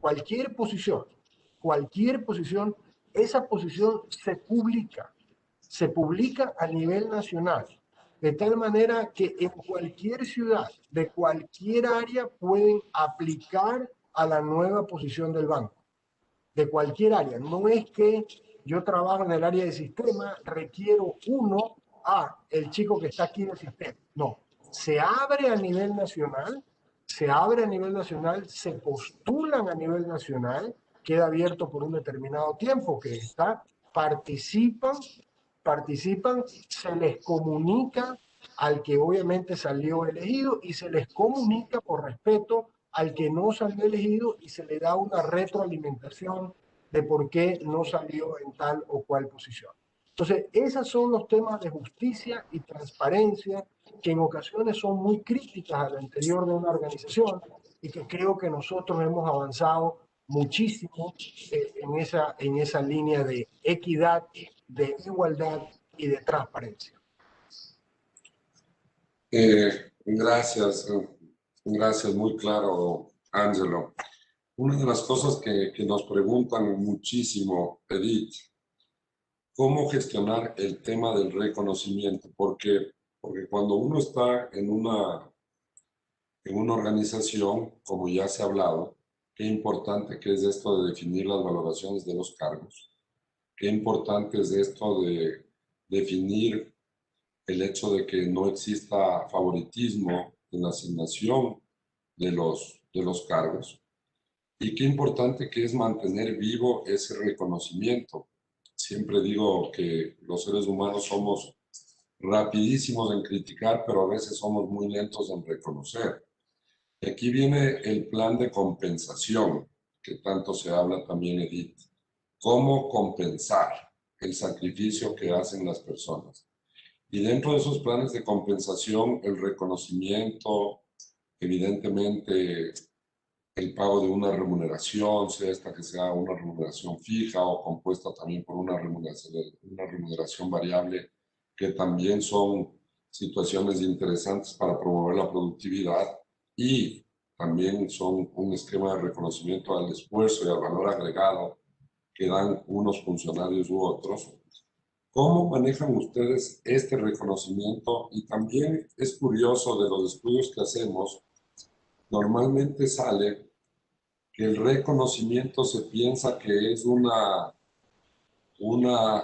cualquier posición, esa posición se publica a nivel nacional, de tal manera que en cualquier ciudad, de cualquier área, pueden aplicar a la nueva posición del banco, de cualquier área. No es que yo trabajo en el área de sistema, requiero uno, el chico que está aquí del sistema. No, se abre a nivel nacional, se postulan a nivel nacional, queda abierto por un determinado tiempo que participan, se les comunica al que obviamente salió elegido y se les comunica por respeto al que no salió elegido y se le da una retroalimentación de por qué no salió en tal o cual posición. Entonces, esos son los temas de justicia y transparencia que en ocasiones son muy críticas al interior de una organización y que creo que nosotros hemos avanzado muchísimo en esa línea de equidad, de igualdad y de transparencia. Gracias, muy claro, Ángelo. Una de las cosas que nos preguntan muchísimo, Edith, ¿cómo gestionar el tema del reconocimiento? Porque cuando uno está en una organización, como ya se ha hablado, qué importante que es esto de definir las valoraciones de los cargos, qué importante es esto de definir el hecho de que no exista favoritismo en la asignación de los cargos. Y qué importante que es mantener vivo ese reconocimiento. Siempre digo que los seres humanos somos rapidísimos en criticar, pero a veces somos muy lentos en reconocer. Y aquí viene el plan de compensación, que tanto se habla también, Edith. ¿Cómo compensar el sacrificio que hacen las personas? Y dentro de esos planes de compensación, el reconocimiento, evidentemente el pago de una remuneración, sea esta que sea una remuneración fija o compuesta también por una remuneración variable, que también son situaciones interesantes para promover la productividad y también son un esquema de reconocimiento al esfuerzo y al valor agregado que dan unos funcionarios u otros. ¿Cómo manejan ustedes este reconocimiento? Y también es curioso de los estudios que hacemos, normalmente sale que el reconocimiento se piensa que es una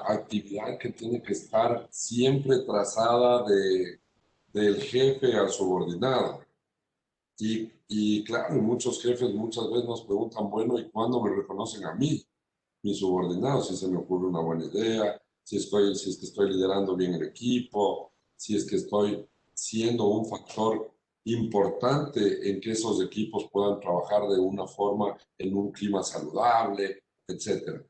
actividad que tiene que estar siempre trazada del jefe al subordinado. Y claro, muchos jefes muchas veces nos preguntan, bueno, ¿y cuándo me reconocen a mí, mis subordinados? Si se me ocurre una buena idea, si es que estoy liderando bien el equipo, si es que estoy siendo un factor importante en que esos equipos puedan trabajar de una forma en un clima saludable, etc.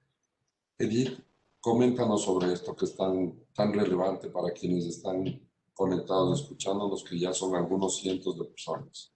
Edith, coméntanos sobre esto que es tan relevante para quienes están conectados, escuchándonos, que ya son algunos cientos de personas.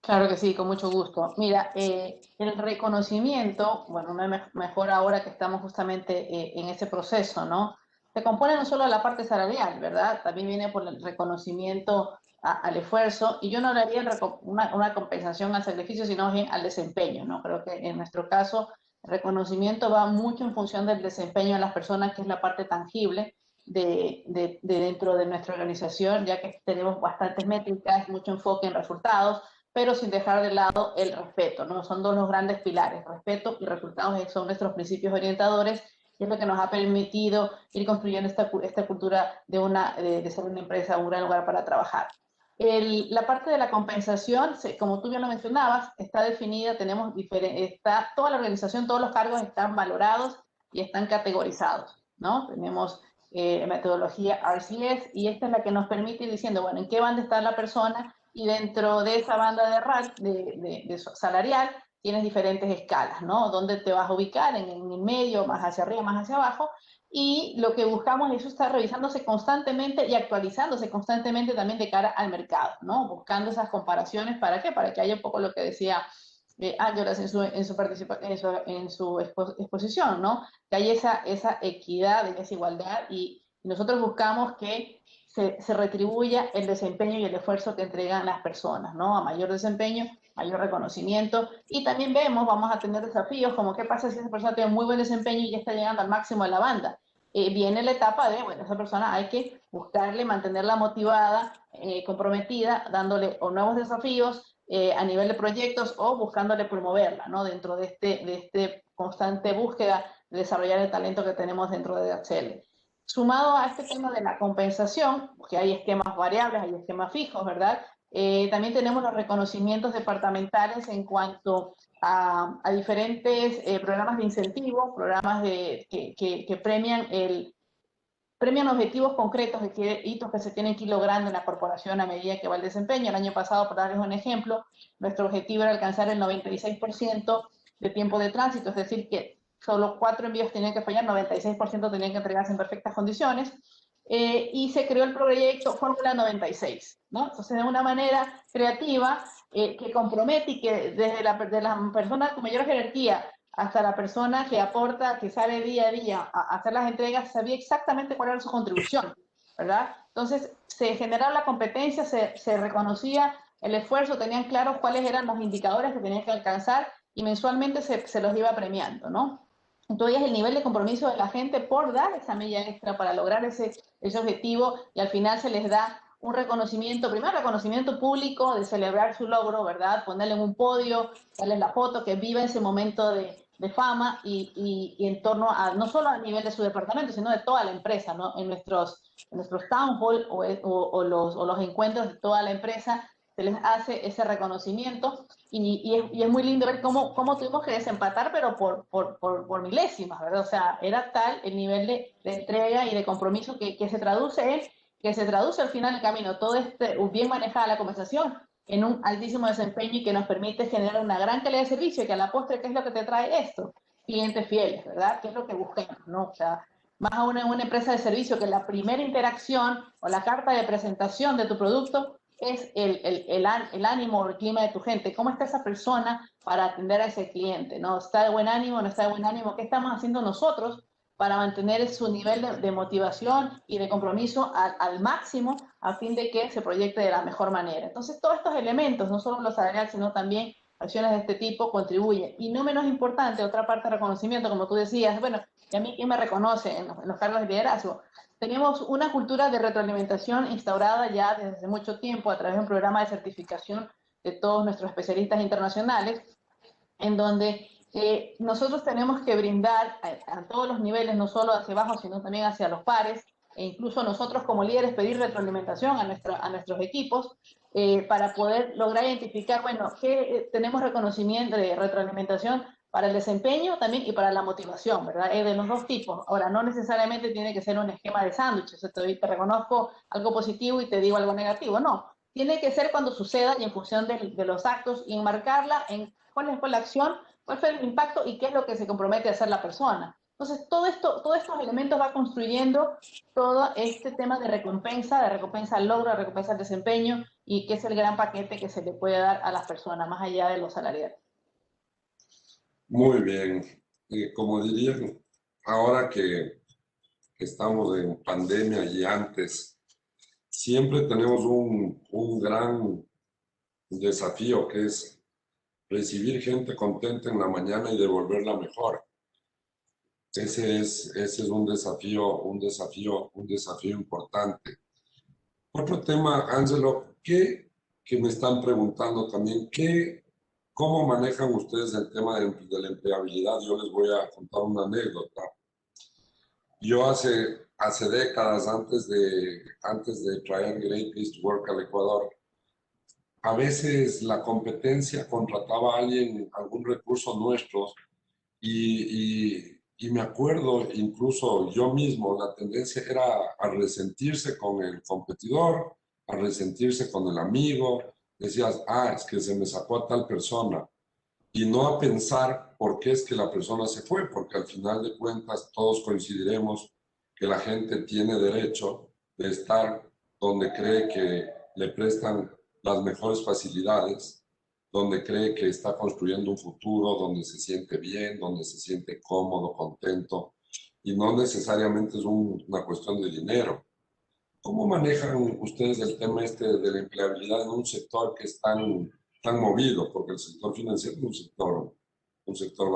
Claro que sí, con mucho gusto. Mira, el reconocimiento, bueno, mejor ahora que estamos justamente en ese proceso, ¿no? Se compone no solo de la parte salarial, ¿verdad? También viene por el reconocimiento al esfuerzo, y yo no le haría una compensación al sacrificio, sino bien al desempeño, ¿no? Creo que en nuestro caso el reconocimiento va mucho en función del desempeño de las personas, que es la parte tangible de dentro de nuestra organización, ya que tenemos bastantes métricas, mucho enfoque en resultados, pero sin dejar de lado el respeto, ¿no? Son dos los grandes pilares, respeto y resultados, son nuestros principios orientadores, y es lo que nos ha permitido ir construyendo esta cultura de ser una empresa, un gran lugar para trabajar. La parte de la compensación, como tú bien lo mencionabas, está definida, está toda la organización, todos los cargos están valorados y están categorizados, ¿no? Tenemos metodología RCS, y esta es la que nos permite ir diciendo, bueno, ¿en qué banda está la persona? Y dentro de esa banda de salarial tienes diferentes escalas, ¿no? ¿Dónde te vas a ubicar? En el medio, más hacia arriba, más hacia abajo. Y lo que buscamos es estar revisándose constantemente y actualizándose constantemente también de cara al mercado, ¿no? Buscando esas comparaciones, ¿para qué? Para que haya un poco lo que decía Ángeles en su exposición, ¿no? Que haya esa equidad, esa igualdad, y nosotros buscamos que se retribuya el desempeño y el esfuerzo que entregan las personas, ¿no? A mayor desempeño, mayor reconocimiento. Y también vamos a tener desafíos como qué pasa si esa persona tiene muy buen desempeño y ya está llegando al máximo de la banda. Viene la etapa de, bueno, esa persona hay que buscarle, mantenerla motivada, comprometida, dándole o nuevos desafíos a nivel de proyectos, o buscándole promoverla, ¿no? Dentro de este constante búsqueda de desarrollar el talento que tenemos dentro de DHL. Sumado a este tema de la compensación, que hay esquemas variables, hay esquemas fijos, ¿verdad? También tenemos los reconocimientos departamentales en cuanto a diferentes programas de incentivo, programas que premian objetivos concretos de hitos que se tienen que ir logrando en la corporación a medida que va el desempeño. El año pasado, por darles un ejemplo, nuestro objetivo era alcanzar el 96% de tiempo de tránsito, es decir, que solo 4 envíos tenían que fallar, 96% tenían que entregarse en perfectas condiciones, y se creó el proyecto Fórmula 96, ¿no? Entonces, de una manera creativa, que compromete, y que desde la persona con mayor jerarquía hasta la persona que aporta, que sale día a día a hacer las entregas, sabía exactamente cuál era su contribución, ¿verdad? Entonces, se generaba la competencia, se reconocía el esfuerzo, tenían claros cuáles eran los indicadores que tenían que alcanzar, y mensualmente se los iba premiando, ¿no? Entonces el nivel de compromiso de la gente por dar esa milla extra para lograr ese objetivo, y al final se les da un reconocimiento, primero reconocimiento público de celebrar su logro, ¿verdad? Ponerle en un podio, darles la foto, que viva ese momento de fama y en torno a, no solo a nivel de su departamento, sino de toda la empresa, ¿no? En nuestros town hall o los encuentros de toda la empresa se les hace ese reconocimiento y es muy lindo ver cómo tuvimos que desempatar, pero por milésimas, ¿verdad? O sea, era tal el nivel de entrega y de compromiso que se traduce al final del camino, todo bien manejada la conversación, en un altísimo desempeño y que nos permite generar una gran calidad de servicio y que a la postre, ¿qué es lo que te trae esto? Clientes fieles, ¿verdad? ¿Qué es lo que buscamos, no? O sea, más aún en una empresa de servicio que la primera interacción o la carta de presentación de tu producto es el ánimo o el clima de tu gente. ¿Cómo está esa persona para atender a ese cliente? ¿No? ¿Está de buen ánimo? ¿No está de buen ánimo? ¿Qué estamos haciendo nosotros para mantener su nivel de motivación y de compromiso al máximo a fin de que se proyecte de la mejor manera? Entonces, todos estos elementos, no solo los salariales, sino también acciones de este tipo, contribuyen. Y no menos importante, otra parte de reconocimiento, como tú decías, bueno, ¿y a mí quién me reconoce en los cargos de liderazgo? Tenemos una cultura de retroalimentación instaurada ya desde hace mucho tiempo a través de un programa de certificación de todos nuestros especialistas internacionales, en donde nosotros tenemos que brindar a todos los niveles, no solo hacia abajo, sino también hacia los pares, e incluso nosotros como líderes pedir retroalimentación a nuestros equipos para poder lograr identificar, bueno, que tenemos reconocimiento de retroalimentación para el desempeño también y para la motivación, ¿verdad? Es de los dos tipos. Ahora, no necesariamente tiene que ser un esquema de sándwich, o sea, te reconozco algo positivo y te digo algo negativo, no. Tiene que ser cuando suceda y en función de los actos y enmarcarla en cuál fue la acción, cuál fue el impacto y qué es lo que se compromete a hacer la persona. Entonces, todos estos elementos va construyendo todo este tema de recompensa al logro, de recompensa al desempeño, y que es el gran paquete que se le puede dar a las personas, más allá de los salariales. Muy bien. Como dirían, ahora que estamos en pandemia y antes, siempre tenemos un gran desafío que es recibir gente contenta en la mañana y devolverla mejor. Ese es un desafío importante. Otro tema, Ángelo, que me están preguntando también, ¿cómo manejan ustedes el tema de la empleabilidad? Yo les voy a contar una anécdota. Yo hace décadas, antes de traer Great Place to Work al Ecuador, a veces la competencia contrataba a alguien, algún recurso nuestro, y me acuerdo, incluso yo mismo, la tendencia era a resentirse con el competidor, a resentirse con el amigo. Decías, es que se me sacó a tal persona. Y no a pensar por qué es que la persona se fue, porque al final de cuentas todos coincidiremos que la gente tiene derecho de estar donde cree que le prestan las mejores facilidades, donde cree que está construyendo un futuro, donde se siente bien, donde se siente cómodo, contento, y no necesariamente es una cuestión de dinero. ¿Cómo manejan ustedes el tema de la empleabilidad en un sector que es tan movido? Porque el sector financiero es un sector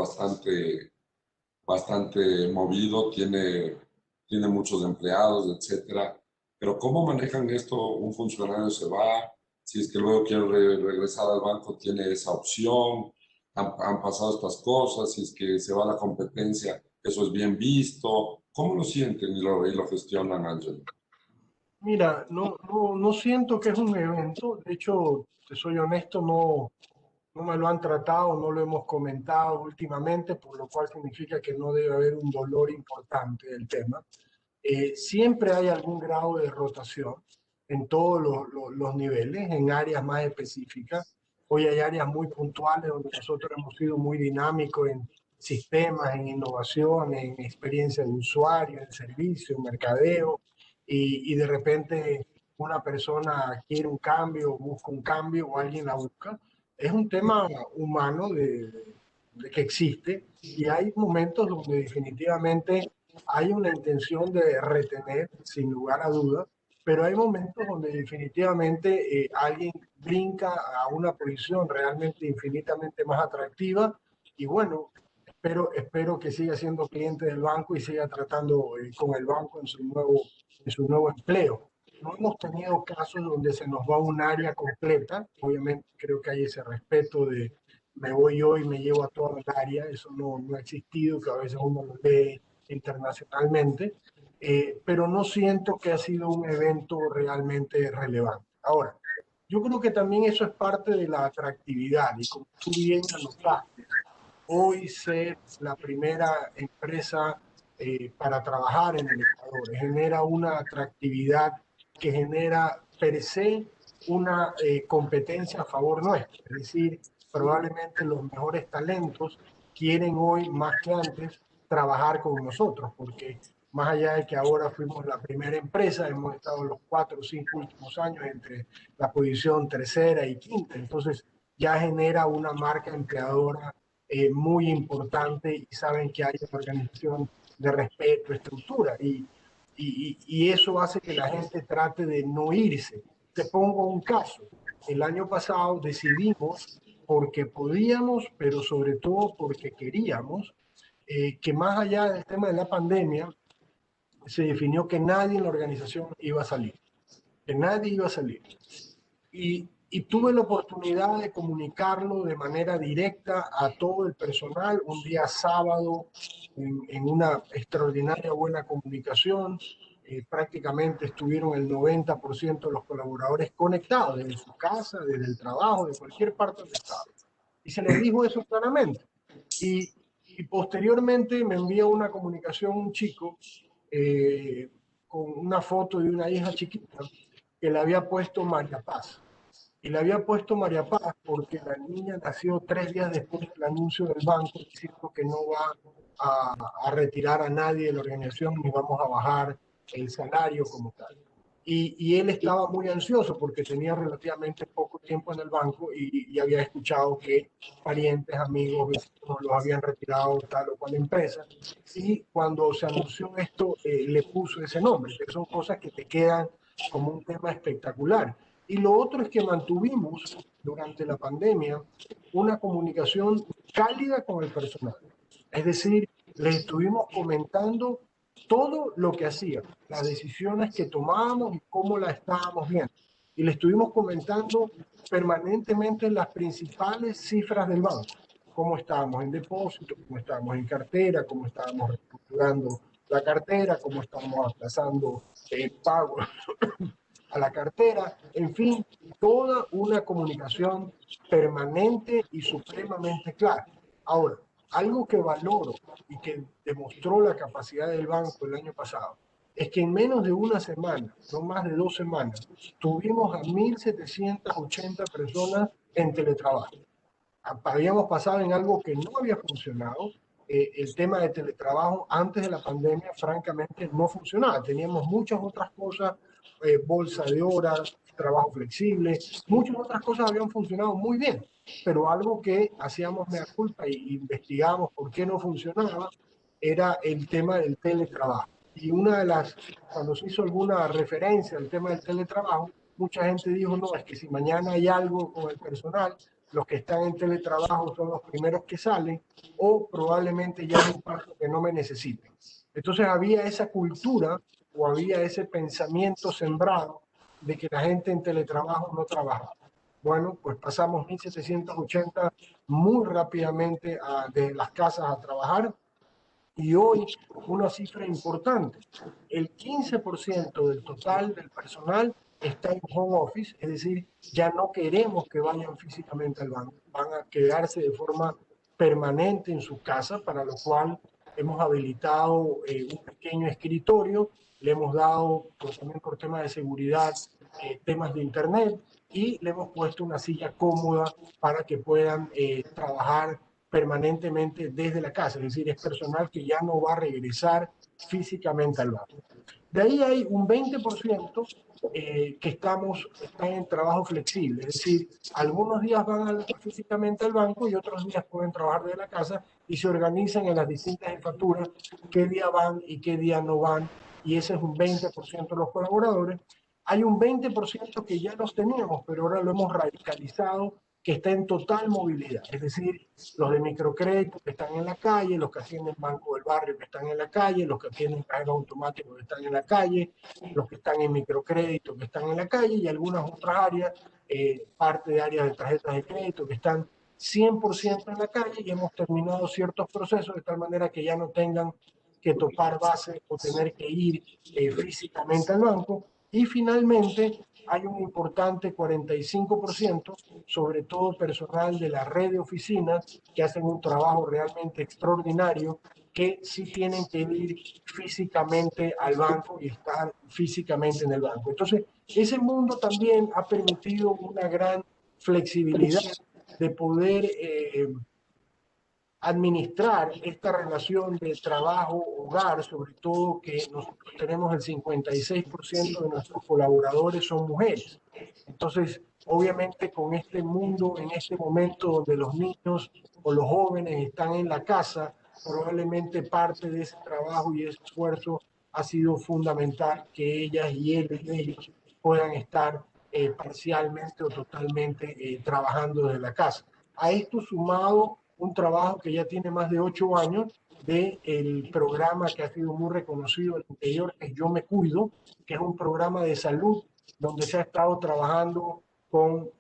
bastante movido, tiene muchos empleados, etcétera. Pero ¿cómo manejan esto? Un funcionario se va, si es que luego quiere regresar al banco, tiene esa opción, han pasado estas cosas, si es que se va a la competencia, eso es bien visto. ¿Cómo lo sienten y lo gestionan, Ángel? Mira, no siento que es un evento. De hecho, te soy honesto, no me lo han tratado, no lo hemos comentado últimamente, por lo cual significa que no debe haber un dolor importante del tema. Siempre hay algún grado de rotación en todos los niveles, en áreas más específicas. Hoy hay áreas muy puntuales donde nosotros hemos sido muy dinámicos en sistemas, en innovación, en experiencia de usuario, en servicio, en mercadeo, y de repente una persona quiere un cambio, busca un cambio o alguien la busca. Es un tema humano de que existe, y hay momentos donde definitivamente hay una intención de retener, sin lugar a dudas, pero hay momentos donde definitivamente alguien brinca a una posición realmente infinitamente más atractiva y bueno, espero que siga siendo cliente del banco y siga tratando con el banco en su nuevo empleo. No hemos tenido casos donde se nos va un área completa. Obviamente creo que hay ese respeto de me voy yo y me llevo a toda el área. Eso no ha existido, que a veces uno lo ve internacionalmente. Pero no siento que ha sido un evento realmente relevante. Ahora, yo creo que también eso es parte de la atractividad y como tú bien anotaste, hoy ser la primera empresa para trabajar en el Ecuador genera una atractividad que genera per se una competencia a favor nuestro. Es decir, probablemente los mejores talentos quieren hoy más que antes trabajar con nosotros, porque más allá de que ahora fuimos la primera empresa, hemos estado los 4 o 5 últimos años entre la posición tercera y quinta, entonces ya genera una marca empleadora muy importante y saben que hay una organización de respeto, estructura y eso hace que la gente trate de no irse. Te pongo un caso. El año pasado decidimos, porque podíamos, pero sobre todo porque queríamos, que más allá del tema de la pandemia, se definió que nadie en la organización iba a salir, que nadie iba a salir. Y tuve la oportunidad de comunicarlo de manera directa a todo el personal un día sábado en una extraordinaria buena comunicación. Prácticamente estuvieron el 90% de los colaboradores conectados desde su casa, desde el trabajo, de cualquier parte del estado. Y se les dijo eso claramente. Y, y posteriormente me envía una comunicación un chico con una foto de una hija chiquita que le había puesto María Paz. Y le había puesto María Paz porque la niña nació 3 días después del anuncio del banco diciendo que no va a retirar a nadie de la organización ni vamos a bajar el salario como tal. Y él estaba muy ansioso porque tenía relativamente poco tiempo en el banco y había escuchado que parientes, amigos, vecinos los habían retirado tal o cual empresa. Y cuando se anunció esto, le puso ese nombre, que son cosas que te quedan como un tema espectacular. Y lo otro es que mantuvimos durante la pandemia una comunicación cálida con el personal. Es decir, les estuvimos comentando todo lo que hacían, las decisiones que tomábamos y cómo las estábamos viendo. Y le estuvimos comentando permanentemente las principales cifras del banco, cómo estábamos en depósito, cómo estábamos en cartera, cómo estábamos reestructurando la cartera, cómo estábamos aplazando pagos a la cartera, en fin, toda una comunicación permanente y supremamente clara. Ahora, algo que valoro y que demostró la capacidad del banco el año pasado es que en menos de una semana, no más de 2 semanas, tuvimos a 1.780 personas en teletrabajo. Habíamos pasado en algo que no había funcionado. El tema de teletrabajo antes de la pandemia, francamente, no funcionaba. Teníamos muchas otras cosas, bolsa de horas, trabajo flexible, muchas otras cosas habían funcionado muy bien, pero algo que hacíamos mea culpa y investigamos por qué no funcionaba era el tema del teletrabajo. Y una de las, cuando se hizo alguna referencia al tema del teletrabajo, mucha gente dijo, no, es que si mañana hay algo con el personal, los que están en teletrabajo son los primeros que salen o probablemente ya hay un paso que no me necesiten. Entonces había esa cultura o había ese pensamiento sembrado de que la gente en teletrabajo no trabajaba. Bueno, pues pasamos 1.780 muy rápidamente de las casas a trabajar y hoy una cifra importante, el 15% del total del personal está en home office, es decir, ya no queremos que vayan físicamente al banco, van a quedarse de forma permanente en su casa, para lo cual hemos habilitado un pequeño escritorio, le hemos dado, también por temas de seguridad, temas de internet y le hemos puesto una silla cómoda para que puedan trabajar permanentemente desde la casa, es decir, es personal que ya no va a regresar físicamente al banco. De ahí hay un 20% que están en trabajo flexible, es decir, algunos días van físicamente al banco y otros días pueden trabajar desde la casa y se organizan en las distintas jefaturas qué día van y qué día no van, y ese es un 20% de los colaboradores. Hay un 20% que ya los teníamos, pero ahora lo hemos radicalizado, que está en total movilidad, es decir, los de microcrédito que están en la calle, los que atienden Banco del Barrio que están en la calle, los que atienden cajeros automáticos que están en la calle, los que están en microcrédito que están en la calle y algunas otras áreas, parte de áreas de tarjetas de crédito que están 100% en la calle y hemos terminado ciertos procesos de tal manera que ya no tengan que topar base o tener que ir físicamente al banco. Y finalmente hay un importante 45%, sobre todo personal de la red de oficinas que hacen un trabajo realmente extraordinario, que sí tienen que ir físicamente al banco y estar físicamente en el banco. Entonces, ese mundo también ha permitido una gran flexibilidad de poder administrar esta relación de trabajo-hogar, sobre todo que nosotros tenemos el 56% de nuestros colaboradores son mujeres. Entonces, obviamente con este mundo, en este momento donde los niños o los jóvenes están en la casa, probablemente parte de ese trabajo y ese esfuerzo ha sido fundamental que ellas y ellos puedan estar parcialmente o totalmente trabajando desde la casa. A esto sumado un trabajo que ya tiene más de 8 años del programa que ha sido muy reconocido en el interior, que es Yo Me Cuido, que es un programa de salud donde se ha estado trabajando con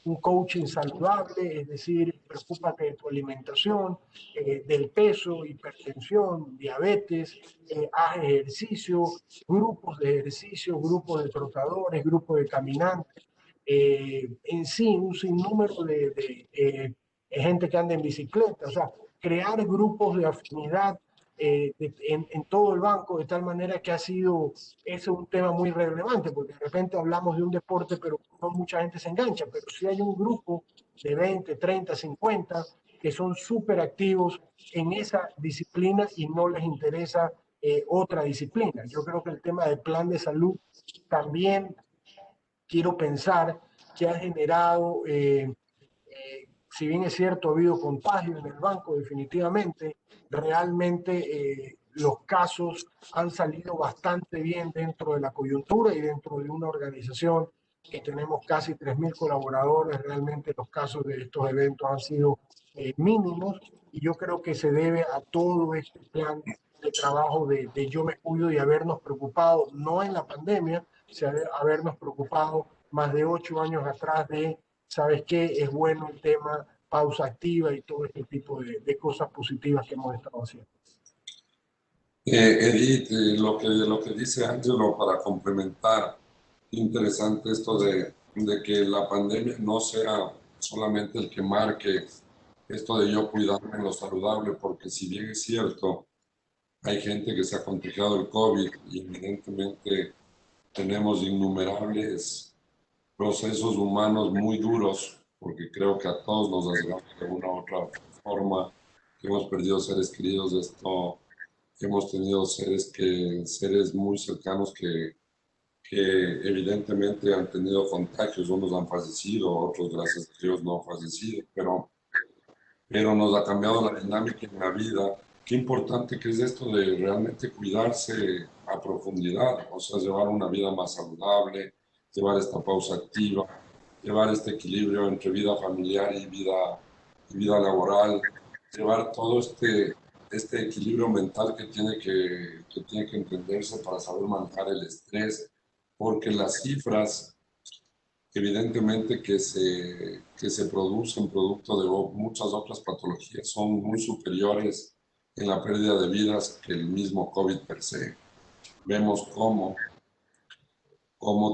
un coaching saludable, es decir, preocúpate de tu alimentación, del peso, hipertensión, diabetes, haz ejercicio, grupos de ejercicio, grupos de trotadores, grupos de caminantes, en sí un sinnúmero de gente que anda en bicicleta, o sea, crear grupos de afinidad en todo el banco, de tal manera que ese es un tema muy relevante, porque de repente hablamos de un deporte, pero no mucha gente se engancha, pero si hay un grupo de 20, 30, 50 que son súper activos en esa disciplina y no les interesa otra disciplina. Yo creo que el tema del plan de salud también quiero pensar que ha generado si bien es cierto, ha habido contagio en el banco, definitivamente, realmente los casos han salido bastante bien dentro de la coyuntura y dentro de una organización que tenemos casi 3.000 colaboradores, realmente los casos de estos eventos han sido mínimos y yo creo que se debe a todo este plan de trabajo de Yo Me Cuido y habernos preocupado, no en la pandemia, sino habernos preocupado más de 8 años atrás de ¿sabes qué? Es bueno el tema pausa activa y todo este tipo de cosas positivas que hemos estado haciendo. Edith, lo que dice Angelo para complementar, interesante esto de que la pandemia no sea solamente el que marque esto de yo cuidarme en lo saludable, porque si bien es cierto, hay gente que se ha contagiado el COVID y evidentemente tenemos innumerables procesos humanos muy duros, porque creo que a todos nos desgasta de una u otra forma, que hemos perdido seres queridos de esto, que hemos tenido seres muy cercanos que evidentemente han tenido contagios, unos han fallecido, otros gracias a Dios no han fallecido, pero nos ha cambiado la dinámica en la vida. Qué importante que es esto de realmente cuidarse a profundidad, o sea, llevar una vida más saludable, llevar esta pausa activa, llevar este equilibrio entre vida familiar y vida laboral, llevar todo este equilibrio mental que tiene que entenderse para saber manejar el estrés, porque las cifras evidentemente que se producen producto de muchas otras patologías son muy superiores en la pérdida de vidas que el mismo COVID per se. Vemos cómo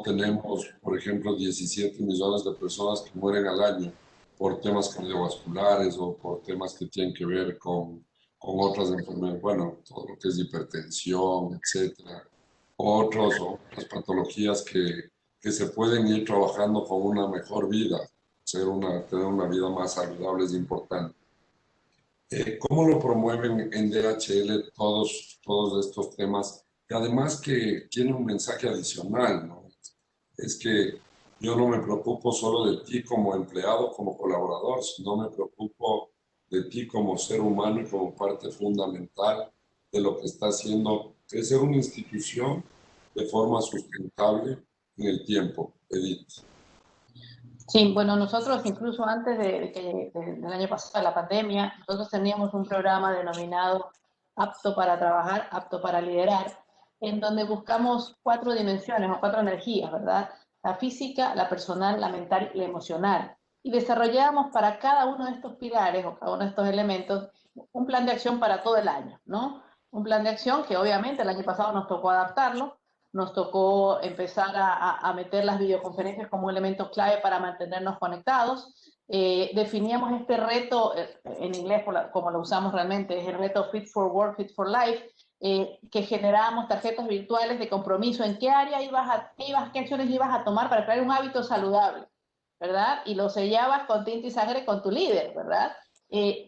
tenemos, por ejemplo, 17 millones de personas que mueren al año por temas cardiovasculares o por temas que tienen que ver con otras enfermedades, bueno, todo lo que es hipertensión, etcétera, otras patologías que se pueden ir trabajando con una mejor vida, tener una vida más saludable es importante. ¿Cómo lo promueven en DHL todos estos temas? Y además que tiene un mensaje adicional, ¿no? Es que yo no me preocupo solo de ti como empleado, como colaborador, sino me preocupo de ti como ser humano y como parte fundamental de lo que está haciendo crecer una institución de forma sustentable en el tiempo. Edith. Sí, bueno, nosotros incluso antes del año pasado, de la pandemia, nosotros teníamos un programa denominado Apto para Trabajar, Apto para Liderar, en donde buscamos 4 dimensiones o 4 energías, ¿verdad? La física, la personal, la mental y la emocional. Y desarrollamos para cada uno de estos pilares o cada uno de estos elementos un plan de acción para todo el año, ¿no? Un plan de acción que obviamente el año pasado nos tocó adaptarlo, nos tocó empezar a meter las videoconferencias como un elemento clave para mantenernos conectados. Definíamos este reto, en inglés como lo usamos realmente, es el reto Fit for Work, Fit for Life, que generábamos tarjetas virtuales de compromiso, en qué área qué acciones ibas a tomar para crear un hábito saludable, ¿verdad? Y lo sellabas con tinta y sangre con tu líder, ¿verdad?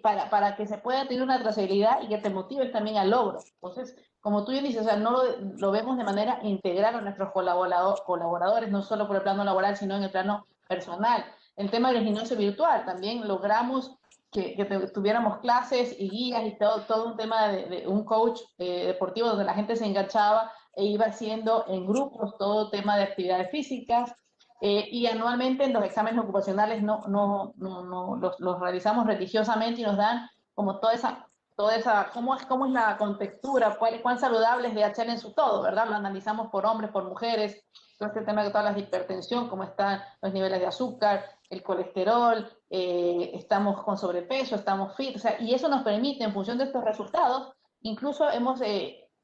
Para que se pueda tener una trazabilidad y que te motives también al logro. Entonces, como tú bien dices, o sea, no lo vemos de manera integral a nuestros colaboradores, no solo por el plano laboral, sino en el plano personal. El tema del gimnasio virtual, también logramos que tuviéramos clases y guías y todo un tema de un coach deportivo donde la gente se enganchaba e iba haciendo en grupos todo tema de actividades físicas. Y anualmente en los exámenes ocupacionales los realizamos religiosamente y nos dan como toda esa cómo es la contextura, cuán saludable es DHL en su todo, ¿verdad? Lo analizamos por hombres, por mujeres, todo este tema de toda la hipertensión, cómo están los niveles de azúcar, el colesterol, estamos con sobrepeso, estamos fit, o sea, y eso nos permite, en función de estos resultados, incluso hemos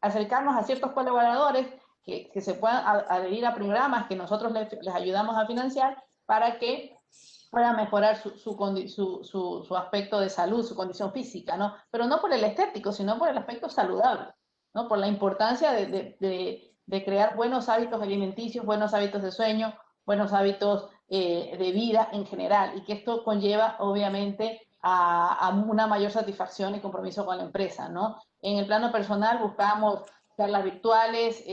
acercarnos a ciertos colaboradores que se puedan adherir a programas que nosotros les ayudamos a financiar para que pueda mejorar su aspecto de salud, su condición física, ¿no? Pero no por el estético, sino por el aspecto saludable, ¿no? Por la importancia de crear buenos hábitos alimenticios, buenos hábitos de sueño, buenos hábitos de vida en general, y que esto conlleva, obviamente, a una mayor satisfacción y compromiso con la empresa, ¿no? En el plano personal buscamos charlas virtuales,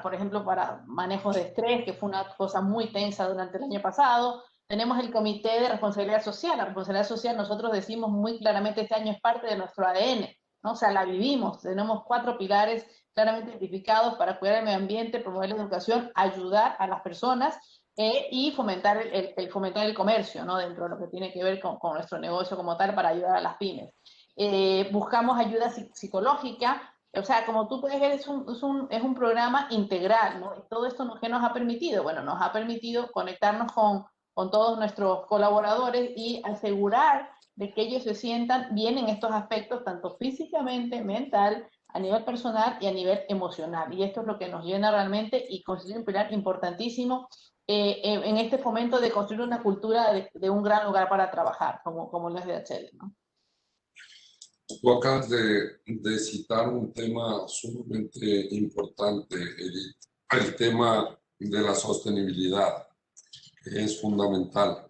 por ejemplo, para manejo de estrés, que fue una cosa muy tensa durante el año pasado. Tenemos el Comité de Responsabilidad Social. La responsabilidad social, nosotros decimos muy claramente, este año es parte de nuestro ADN, ¿no? O sea, la vivimos. Tenemos 4 pilares claramente identificados para cuidar el medio ambiente, promover la educación, ayudar a las personas y fomentar fomentar el comercio, ¿no? Dentro de lo que tiene que ver con nuestro negocio como tal, para ayudar a las pymes. Buscamos ayuda psicológica. O sea, como tú puedes ver, es un programa integral, ¿no? Y todo esto, ¿qué nos ha permitido? Bueno, nos ha permitido conectarnos con todos nuestros colaboradores y asegurar de que ellos se sientan bien en estos aspectos, tanto físicamente, mental, a nivel personal y a nivel emocional. Y esto es lo que nos llena realmente y constituye un pilar importantísimo en este fomento de construir una cultura de un gran lugar para trabajar, como lo es DHL, ¿no? Tú acabas de citar un tema sumamente importante, Edith, el tema de la sostenibilidad, que es fundamental.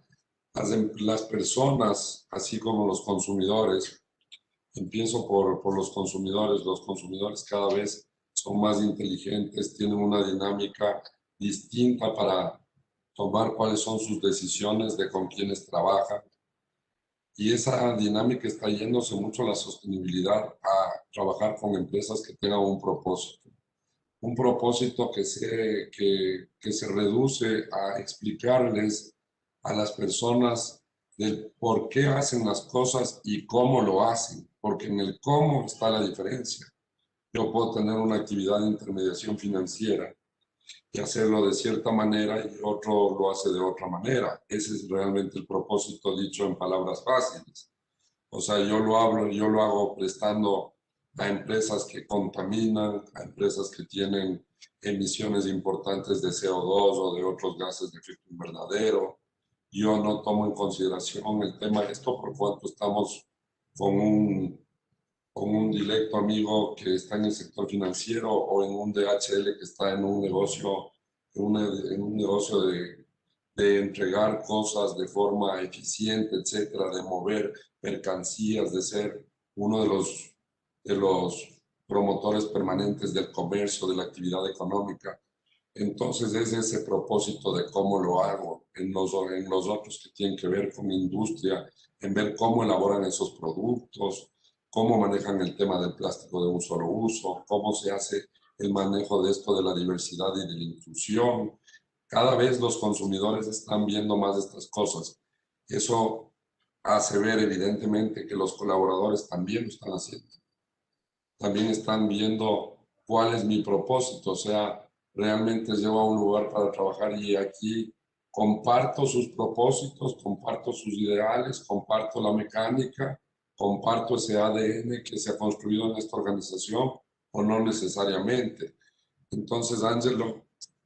Las personas, así como los consumidores, empiezo por los consumidores cada vez son más inteligentes, tienen una dinámica distinta para tomar cuáles son sus decisiones de con quiénes trabajan. Y esa dinámica está yéndose mucho a la sostenibilidad, a trabajar con empresas que tengan un propósito. Un propósito que se reduce a explicarles a las personas del por qué hacen las cosas y cómo lo hacen, porque en el cómo está la diferencia. Yo puedo tener una actividad de intermediación financiera y hacerlo de cierta manera y otro lo hace de otra manera. Ese es realmente el propósito dicho en palabras fáciles. O sea, yo lo hago prestando a empresas que contaminan, a empresas que tienen emisiones importantes de CO2 o de otros gases de efecto invernadero. Yo no tomo en consideración el tema de esto por cuanto estamos con un directo amigo que está en el sector financiero o en un DHL que está en un negocio, en un negocio de entregar cosas de forma eficiente, etcétera, de mover mercancías, de ser uno de los promotores permanentes del comercio, de la actividad económica. Entonces es ese propósito de cómo lo hago en los otros que tienen que ver con industria, en ver cómo elaboran esos productos, cómo manejan el tema del plástico de un solo uso, cómo se hace el manejo de esto de la diversidad y de la inclusión. Cada vez los consumidores están viendo más estas cosas. Eso hace ver evidentemente que los colaboradores también lo están haciendo. También están viendo cuál es mi propósito, o sea, realmente llego a un lugar para trabajar y aquí comparto sus propósitos, comparto sus ideales, comparto la mecánica, comparto ese ADN que se ha construido en esta organización o no necesariamente. Entonces, Ángelo,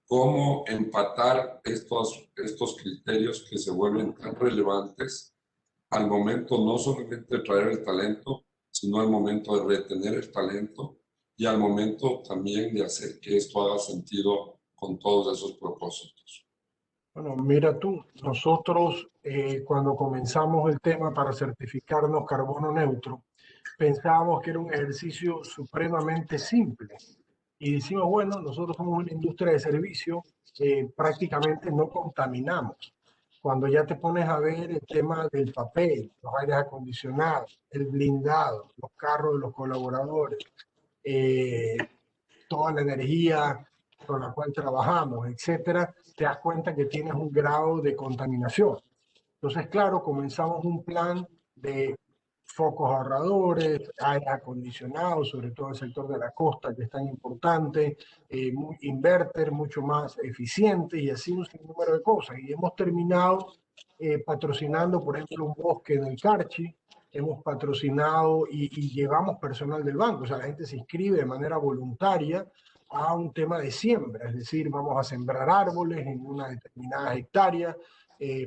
¿cómo empatar estos criterios que se vuelven tan relevantes al momento no solamente de traer el talento, sino al momento de retener el talento y al momento también de hacer que esto haga sentido con todos esos propósitos? Bueno, mira tú, nosotros cuando comenzamos el tema para certificarnos carbono neutro, pensábamos que era un ejercicio supremamente simple. Y decimos, bueno, nosotros somos una industria de servicio, prácticamente no contaminamos. Cuando ya te pones a ver el tema del papel, los aires acondicionados, el blindado, los carros de los colaboradores, eh, toda la energía con la cual trabajamos, etcétera, te das cuenta que tienes un grado de contaminación. Entonces, claro, comenzamos un plan de focos ahorradores, aire acondicionado, sobre todo en el sector de la costa, que es tan importante, inverter mucho más eficiente y así un sinnúmero de cosas. Y hemos terminado patrocinando, por ejemplo, un bosque en el Carchi, hemos patrocinado y llevamos personal del banco, o sea, la gente se inscribe de manera voluntaria a un tema de siembra, es decir, vamos a sembrar árboles en una determinada hectárea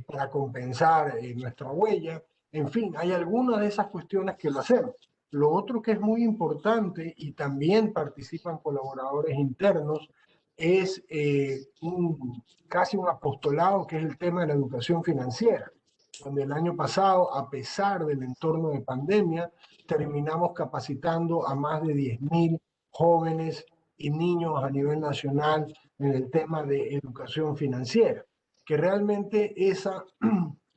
para compensar nuestra huella. En fin, hay algunas de esas cuestiones que lo hacemos. Lo otro que es muy importante y también participan colaboradores internos es casi un apostolado que es el tema de la educación financiera, donde el año pasado, a pesar del entorno de pandemia, terminamos capacitando a más de 10.000 jóvenes y niños a nivel nacional en el tema de educación financiera, que realmente esa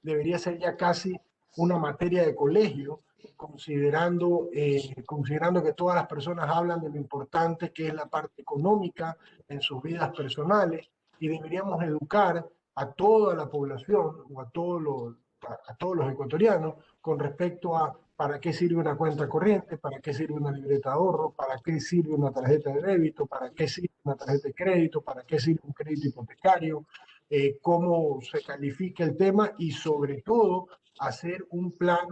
debería ser ya casi una materia de colegio, considerando que todas las personas hablan de lo importante que es la parte económica en sus vidas personales y deberíamos educar a toda la población o a todos los ecuatorianos con respecto a para qué sirve una cuenta corriente, para qué sirve una libreta de ahorro, para qué sirve una tarjeta de débito, para qué sirve una tarjeta de crédito, para qué sirve un crédito hipotecario, cómo se califica el tema y sobre todo hacer un plan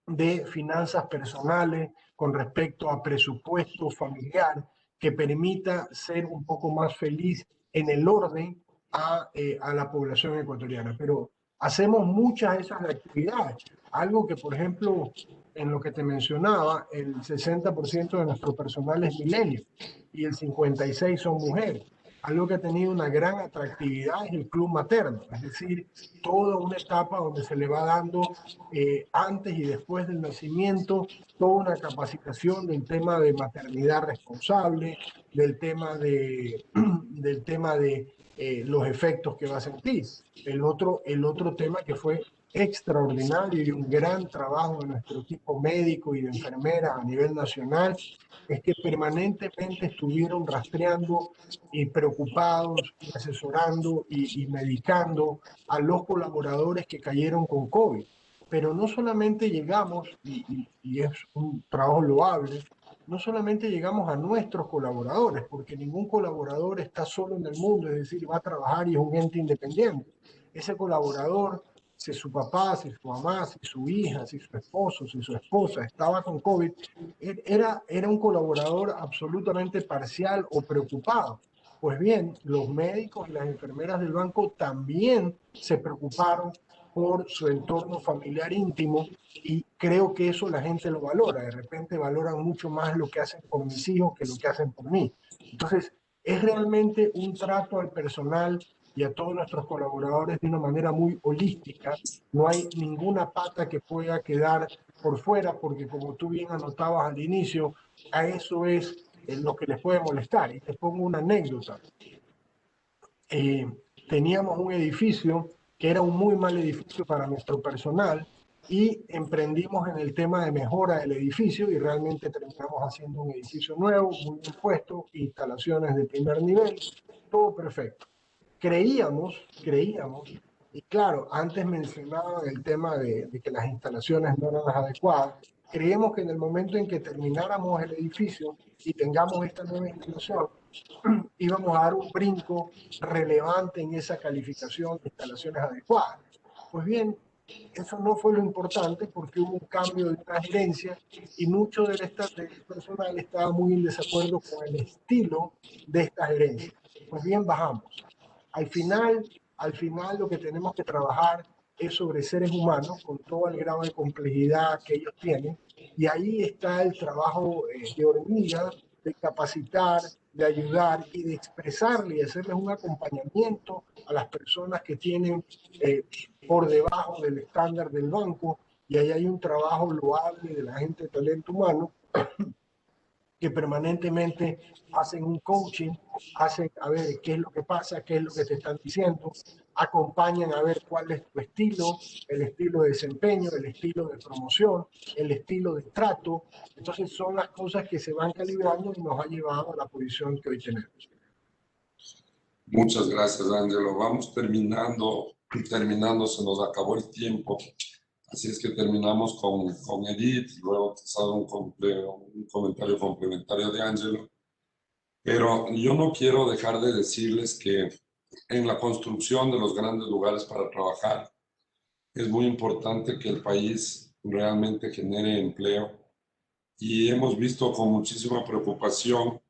de finanzas personales con respecto a presupuesto familiar que permita ser un poco más feliz en el orden a la población ecuatoriana. Pero hacemos muchas de esas actividades. Algo que, por ejemplo, en lo que te mencionaba, el 60% de nuestro personal es milenio y el 56% son mujeres. Algo que ha tenido una gran atractividad es el club materno, es decir, toda una etapa donde se le va dando antes y después del nacimiento toda una capacitación del tema de maternidad responsable, del tema de los efectos que va a sentir. El otro tema que fue extraordinario y un gran trabajo de nuestro equipo médico y de enfermeras a nivel nacional es que permanentemente estuvieron rastreando y preocupados y asesorando y medicando a los colaboradores que cayeron con COVID. Pero no solamente llegamos, y es un trabajo loable, no solamente llegamos a nuestros colaboradores, porque ningún colaborador está solo en el mundo, es decir, va a trabajar y es un ente independiente. Ese colaborador, si su papá, si su mamá, si su hija, si su esposo, si su esposa estaba con COVID, era un colaborador absolutamente parcial o preocupado. Pues bien, los médicos y las enfermeras del banco también se preocuparon por su entorno familiar íntimo y creo que eso la gente lo valora. De repente valoran mucho más lo que hacen por mis hijos que lo que hacen por mí. Entonces, es realmente un trato al personal y a todos nuestros colaboradores de una manera muy holística. No hay ninguna pata que pueda quedar por fuera, porque como tú bien anotabas al inicio, a eso es lo que les puede molestar. Y te pongo una anécdota. Teníamos un edificio que era un muy mal edificio para nuestro personal y emprendimos en el tema de mejora del edificio y realmente terminamos haciendo un edificio nuevo, muy bien puesto, instalaciones de primer nivel, todo perfecto. creíamos, y claro, antes mencionaba el tema de que las instalaciones no eran las adecuadas, creíamos que en el momento en que termináramos el edificio y tengamos esta nueva instalación, íbamos a dar un brinco relevante en esa calificación de instalaciones adecuadas. Pues bien, eso no fue lo importante porque hubo un cambio de una gerencia y mucho del personal estaba muy en desacuerdo con el estilo de esta gerencia. Pues bien, bajamos. Al final lo que tenemos que trabajar es sobre seres humanos con todo el grado de complejidad que ellos tienen y ahí está el trabajo de hormiga, de capacitar, de ayudar y de expresarle y hacerles un acompañamiento a las personas que tienen por debajo del estándar del banco y ahí hay un trabajo loable de la gente de talento humano que permanentemente hacen un coaching, hacen a ver qué es lo que pasa, qué es lo que te están diciendo, acompañan a ver cuál es tu estilo, el estilo de desempeño, el estilo de promoción, el estilo de trato. Entonces son las cosas que se van calibrando y nos ha llevado a la posición que hoy tenemos. Muchas gracias, Ángelo. Vamos terminando, se nos acabó el tiempo. Así es que terminamos con Edith, luego quizás un comentario complementario de Ángelo. Pero yo no quiero dejar de decirles que en la construcción de los grandes lugares para trabajar es muy importante que el país realmente genere empleo. Y hemos visto con muchísima preocupación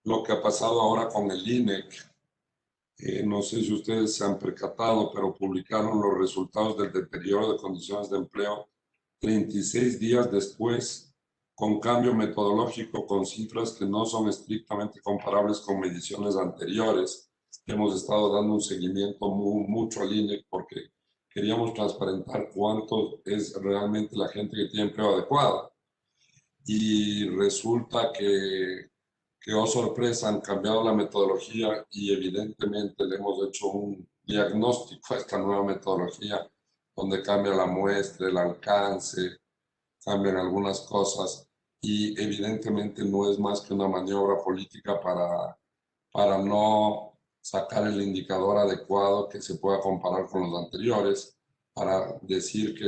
lo que ha pasado ahora con el INEC. No sé si ustedes se han percatado, pero publicaron los resultados del deterioro de condiciones de empleo 36 días después, con cambio metodológico, con cifras que no son estrictamente comparables con mediciones anteriores. Hemos estado dando un seguimiento mucho al INEC porque queríamos transparentar cuánto es realmente la gente que tiene empleo adecuado. Y resulta que oh sorpresa, han cambiado la metodología y evidentemente le hemos hecho un diagnóstico a esta nueva metodología donde cambia la muestra, el alcance, cambian algunas cosas y evidentemente no es más que una maniobra política para no sacar el indicador adecuado que se pueda comparar con los anteriores, para decir que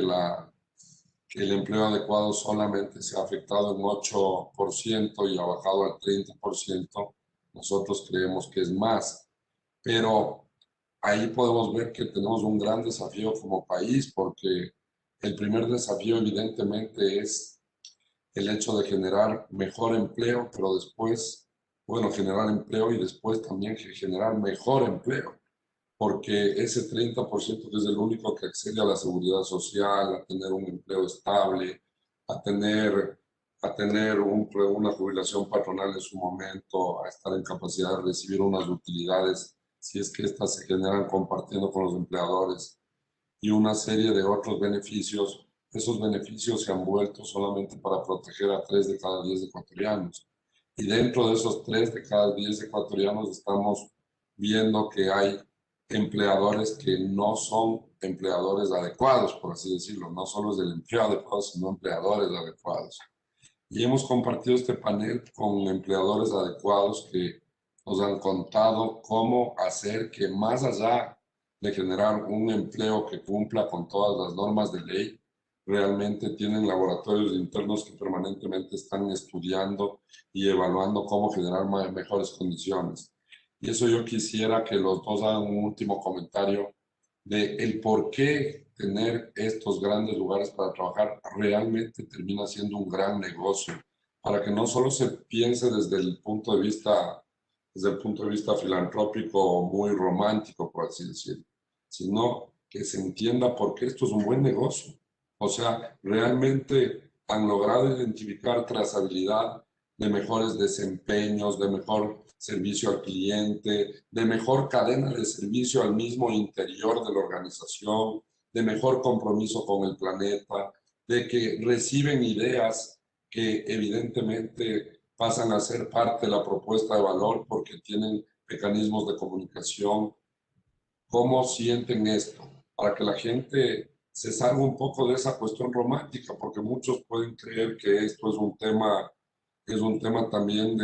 el empleo adecuado solamente se ha afectado en 8% y ha bajado al 30%. Nosotros creemos que es más, pero ahí podemos ver que tenemos un gran desafío como país, porque el primer desafío evidentemente es el hecho de generar mejor empleo, pero después, bueno, generar empleo y después también generar mejor empleo, porque ese 30% que es el único que accede a la seguridad social, a tener un empleo estable, a tener una jubilación patronal en su momento, a estar en capacidad de recibir unas utilidades, si es que estas se generan compartiendo con los empleadores, y una serie de otros beneficios. Esos beneficios se han vuelto solamente para proteger a 3 de cada 10 ecuatorianos. Y dentro de esos 3 de cada 10 ecuatorianos estamos viendo que hay empleadores que no son empleadores adecuados, por así decirlo. No solo es el empleo adecuado, sino empleadores adecuados. Y hemos compartido este panel con empleadores adecuados que nos han contado cómo hacer que, más allá de generar un empleo que cumpla con todas las normas de ley, realmente tienen laboratorios internos que permanentemente están estudiando y evaluando cómo generar mejores condiciones. Y eso yo quisiera que los dos hagan un último comentario de el por qué tener estos grandes lugares para trabajar realmente termina siendo un gran negocio, para que no solo se piense desde el punto de vista filantrópico muy romántico, por así decirlo, sino que se entienda por qué esto es un buen negocio. O sea, realmente han logrado identificar trazabilidad de mejores desempeños, de mejor servicio al cliente, de mejor cadena de servicio al mismo interior de la organización, de mejor compromiso con el planeta, de que reciben ideas que evidentemente pasan a ser parte de la propuesta de valor porque tienen mecanismos de comunicación. ¿Cómo sienten esto? Para que la gente se salga un poco de esa cuestión romántica, porque muchos pueden creer que esto es un tema también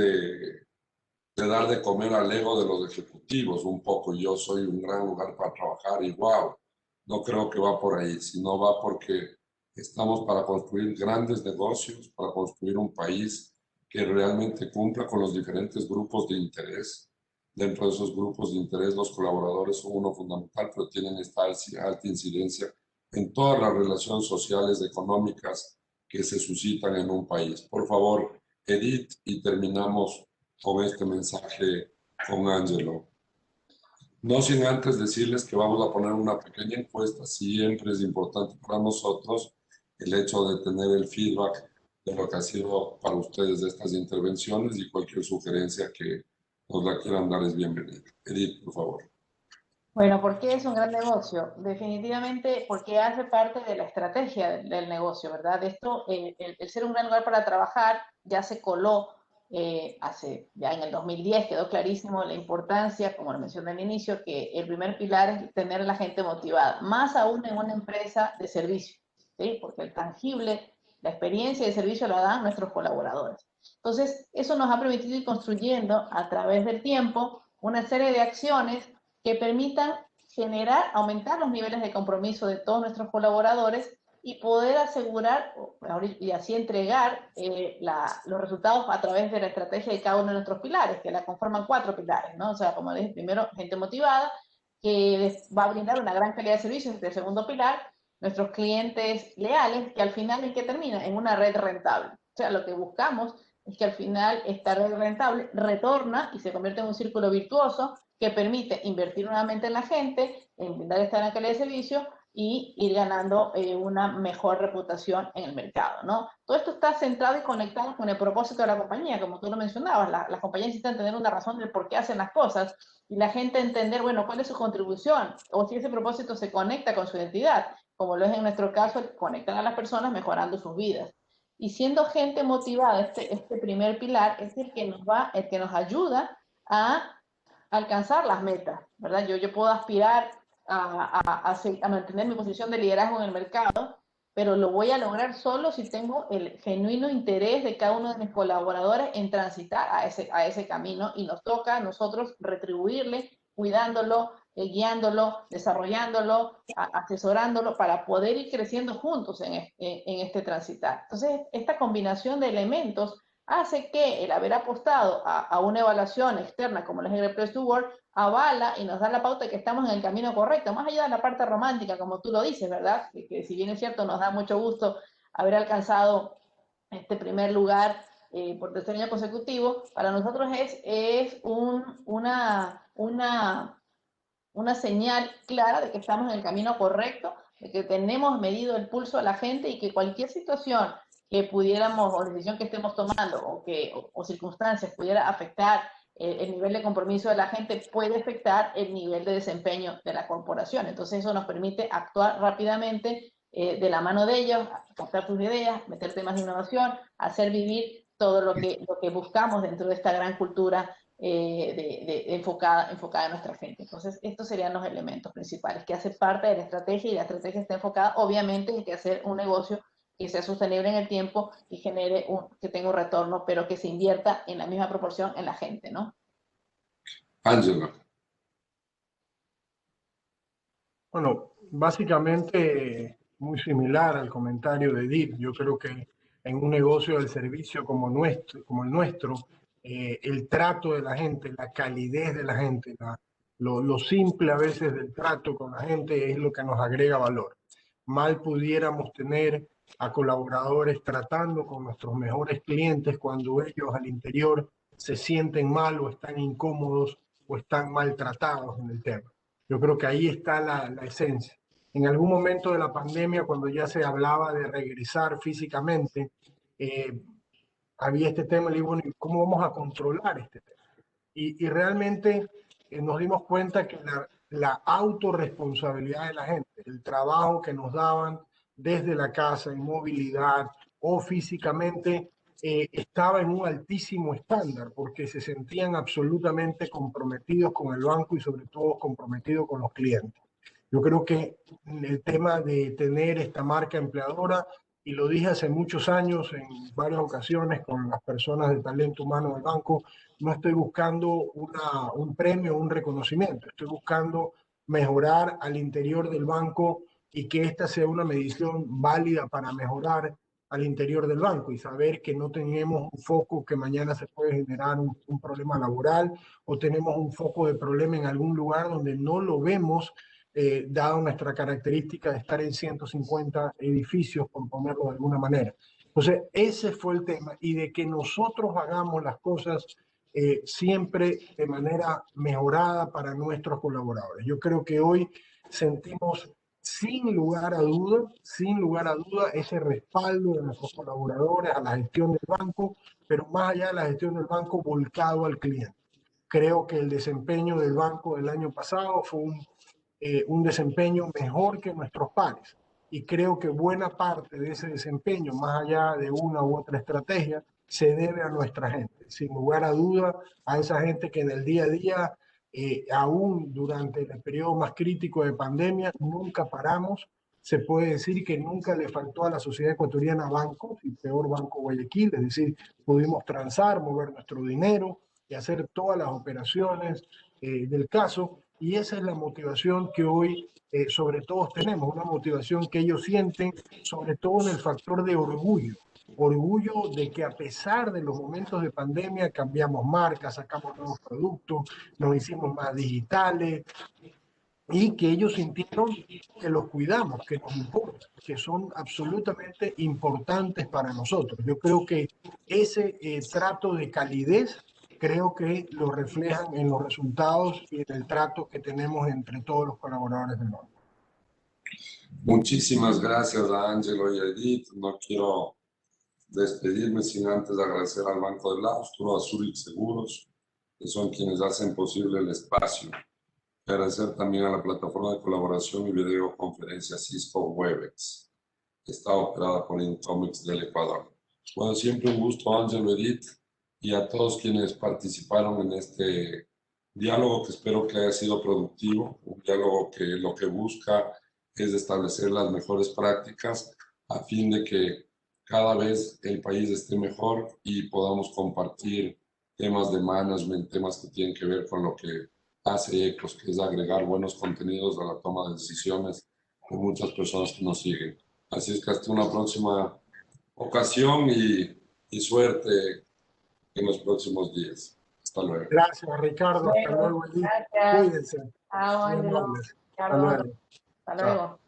de dar de comer al ego de los ejecutivos un poco. Yo soy un gran lugar para trabajar y wow, no creo que va por ahí, sino va porque estamos para construir grandes negocios, para construir un país que realmente cumpla con los diferentes grupos de interés. Dentro de esos grupos de interés, los colaboradores son uno fundamental, pero tienen esta alta incidencia en todas las relaciones sociales, económicas que se suscitan en un país. Por favor, Edith, y terminamos con este mensaje con Angelo. No sin antes decirles que vamos a poner una pequeña encuesta. Siempre es importante para nosotros el hecho de tener el feedback de lo que ha sido para ustedes de estas intervenciones, y cualquier sugerencia que nos la quieran dar es bienvenida. Edith, por favor. Bueno, ¿por qué es un gran negocio? Definitivamente porque hace parte de la estrategia del negocio, ¿verdad? Esto, el ser un gran lugar para trabajar ya se coló ya en el 2010, quedó clarísimo la importancia, como lo mencioné al inicio, que el primer pilar es tener a la gente motivada, más aún en una empresa de servicio, ¿sí? Porque el tangible, la experiencia de servicio la dan nuestros colaboradores. Entonces, eso nos ha permitido ir construyendo a través del tiempo una serie de acciones que permitan aumentar los niveles de compromiso de todos nuestros colaboradores y poder asegurar y así entregar los resultados a través de la estrategia de cada uno de nuestros pilares, que la conforman 4 pilares, ¿no? O sea, como dije, primero, gente motivada, que va a brindar una gran calidad de servicios. Este segundo pilar, nuestros clientes leales, que al final, ¿en qué termina? En una red rentable. O sea, lo que buscamos es que al final esta red rentable retorna y se convierte en un círculo virtuoso que permite invertir nuevamente en la gente, en brindar esta gran calidad de servicio y ir ganando una mejor reputación en el mercado, ¿no? Todo esto está centrado y conectado con el propósito de la compañía, como tú lo mencionabas. Las compañías necesitan tener una razón del por qué hacen las cosas y la gente entender, bueno, cuál es su contribución o si ese propósito se conecta con su identidad, como lo es en nuestro caso, conectar a las personas mejorando sus vidas. Y siendo gente motivada, este primer pilar es el que nos ayuda a alcanzar las metas, ¿verdad? Yo puedo aspirar a mantener mi posición de liderazgo en el mercado, pero lo voy a lograr solo si tengo el genuino interés de cada uno de mis colaboradores en transitar a ese camino, y nos toca a nosotros retribuirle, cuidándolo, guiándolo, desarrollándolo, asesorándolo para poder ir creciendo juntos en este transitar. Entonces, esta combinación de elementos hace que el haber apostado a una evaluación externa como es el Great Place to Work avala y nos da la pauta de que estamos en el camino correcto, más allá de la parte romántica, como tú lo dices, ¿verdad? Que si bien es cierto, nos da mucho gusto haber alcanzado este primer lugar por tercer año consecutivo. Para nosotros es una señal clara de que estamos en el camino correcto, de que tenemos medido el pulso a la gente y que cualquier situación que pudiéramos, o decisión que estemos tomando, o circunstancias pudiera afectar el nivel de compromiso de la gente, puede afectar el nivel de desempeño de la corporación. Entonces eso nos permite actuar rápidamente de la mano de ellos, captar sus ideas, meter temas de innovación, hacer vivir todo lo que buscamos dentro de esta gran cultura enfocada en nuestra gente. Entonces, estos serían los elementos principales que hacen parte de la estrategia, y la estrategia está enfocada, obviamente, en que hacer un negocio que sea sostenible en el tiempo y que tenga un retorno, pero que se invierta en la misma proporción en la gente, ¿no? Angelo. Bueno, básicamente muy similar al comentario de Edith. Yo creo que en un negocio del servicio como el nuestro, el trato de la gente, la calidez de la gente, lo simple a veces del trato con la gente es lo que nos agrega valor. Mal pudiéramos tener a colaboradores tratando con nuestros mejores clientes cuando ellos al interior se sienten mal o están incómodos o están maltratados en el tema. Yo creo que ahí está la esencia. En algún momento de la pandemia, cuando ya se hablaba de regresar físicamente, había este tema, y digo, bueno, ¿cómo vamos a controlar este tema? Y realmente nos dimos cuenta que la autorresponsabilidad de la gente, el trabajo que nos daban desde la casa, en movilidad o físicamente, estaba en un altísimo estándar, porque se sentían absolutamente comprometidos con el banco y sobre todo comprometidos con los clientes. Yo creo que el tema de tener esta marca empleadora y lo dije hace muchos años en varias ocasiones con las personas de talento humano del banco, no estoy buscando un premio o un reconocimiento, estoy buscando mejorar al interior del banco y que esta sea una medición válida para mejorar al interior del banco y saber que no tenemos un foco que mañana se puede generar un problema laboral o tenemos un foco de problema en algún lugar donde no lo vemos, dado nuestra característica de estar en 150 edificios, por ponerlo de alguna manera. Entonces, ese fue el tema, y de que nosotros hagamos las cosas siempre de manera mejorada para nuestros colaboradores. Yo creo que hoy sentimos sin lugar a duda, ese respaldo de nuestros colaboradores a la gestión del banco, pero más allá de la gestión del banco, volcado al cliente. Creo que el desempeño del banco del año pasado fue un desempeño mejor que nuestros pares. Y creo que buena parte de ese desempeño, más allá de una u otra estrategia, se debe a nuestra gente. Sin lugar a duda, a esa gente que en el día a día, aún durante el periodo más crítico de pandemia, nunca paramos. Se puede decir que nunca le faltó a la sociedad ecuatoriana bancos, y peor Banco Guayaquil, es decir, pudimos transar, mover nuestro dinero y hacer todas las operaciones del caso. Y esa es la motivación que hoy sobre todo tenemos, una motivación que ellos sienten sobre todo en el factor de orgullo. Orgullo de que a pesar de los momentos de pandemia cambiamos marcas, sacamos nuevos productos, nos hicimos más digitales, y que ellos sintieron que los cuidamos, que nos importa, que son absolutamente importantes para nosotros. Yo creo que ese trato de calidez, creo que lo reflejan en los resultados y en el trato que tenemos entre todos los colaboradores del banco. Muchísimas gracias a Ángelo y a Edith. No quiero despedirme sin antes agradecer al Banco del Austro, a Zurich Seguros, que son quienes hacen posible el espacio. Agradecer también a la plataforma de colaboración y videoconferencia Cisco Webex, que está operada por Incomics del Ecuador. Bueno, siempre un gusto, Ángelo, Edith, y a todos quienes participaron en este diálogo que espero que haya sido productivo, un diálogo que lo que busca es establecer las mejores prácticas a fin de que cada vez el país esté mejor y podamos compartir temas de management, temas que tienen que ver con lo que hace ECOS, que es agregar buenos contenidos a la toma de decisiones de muchas personas que nos siguen. Así es que hasta una próxima ocasión y suerte en los próximos días. Hasta luego. Gracias, Ricardo. Hasta luego, Edith. Gracias. Cuídense. Chao, Ángelo. Hasta luego. Hasta luego.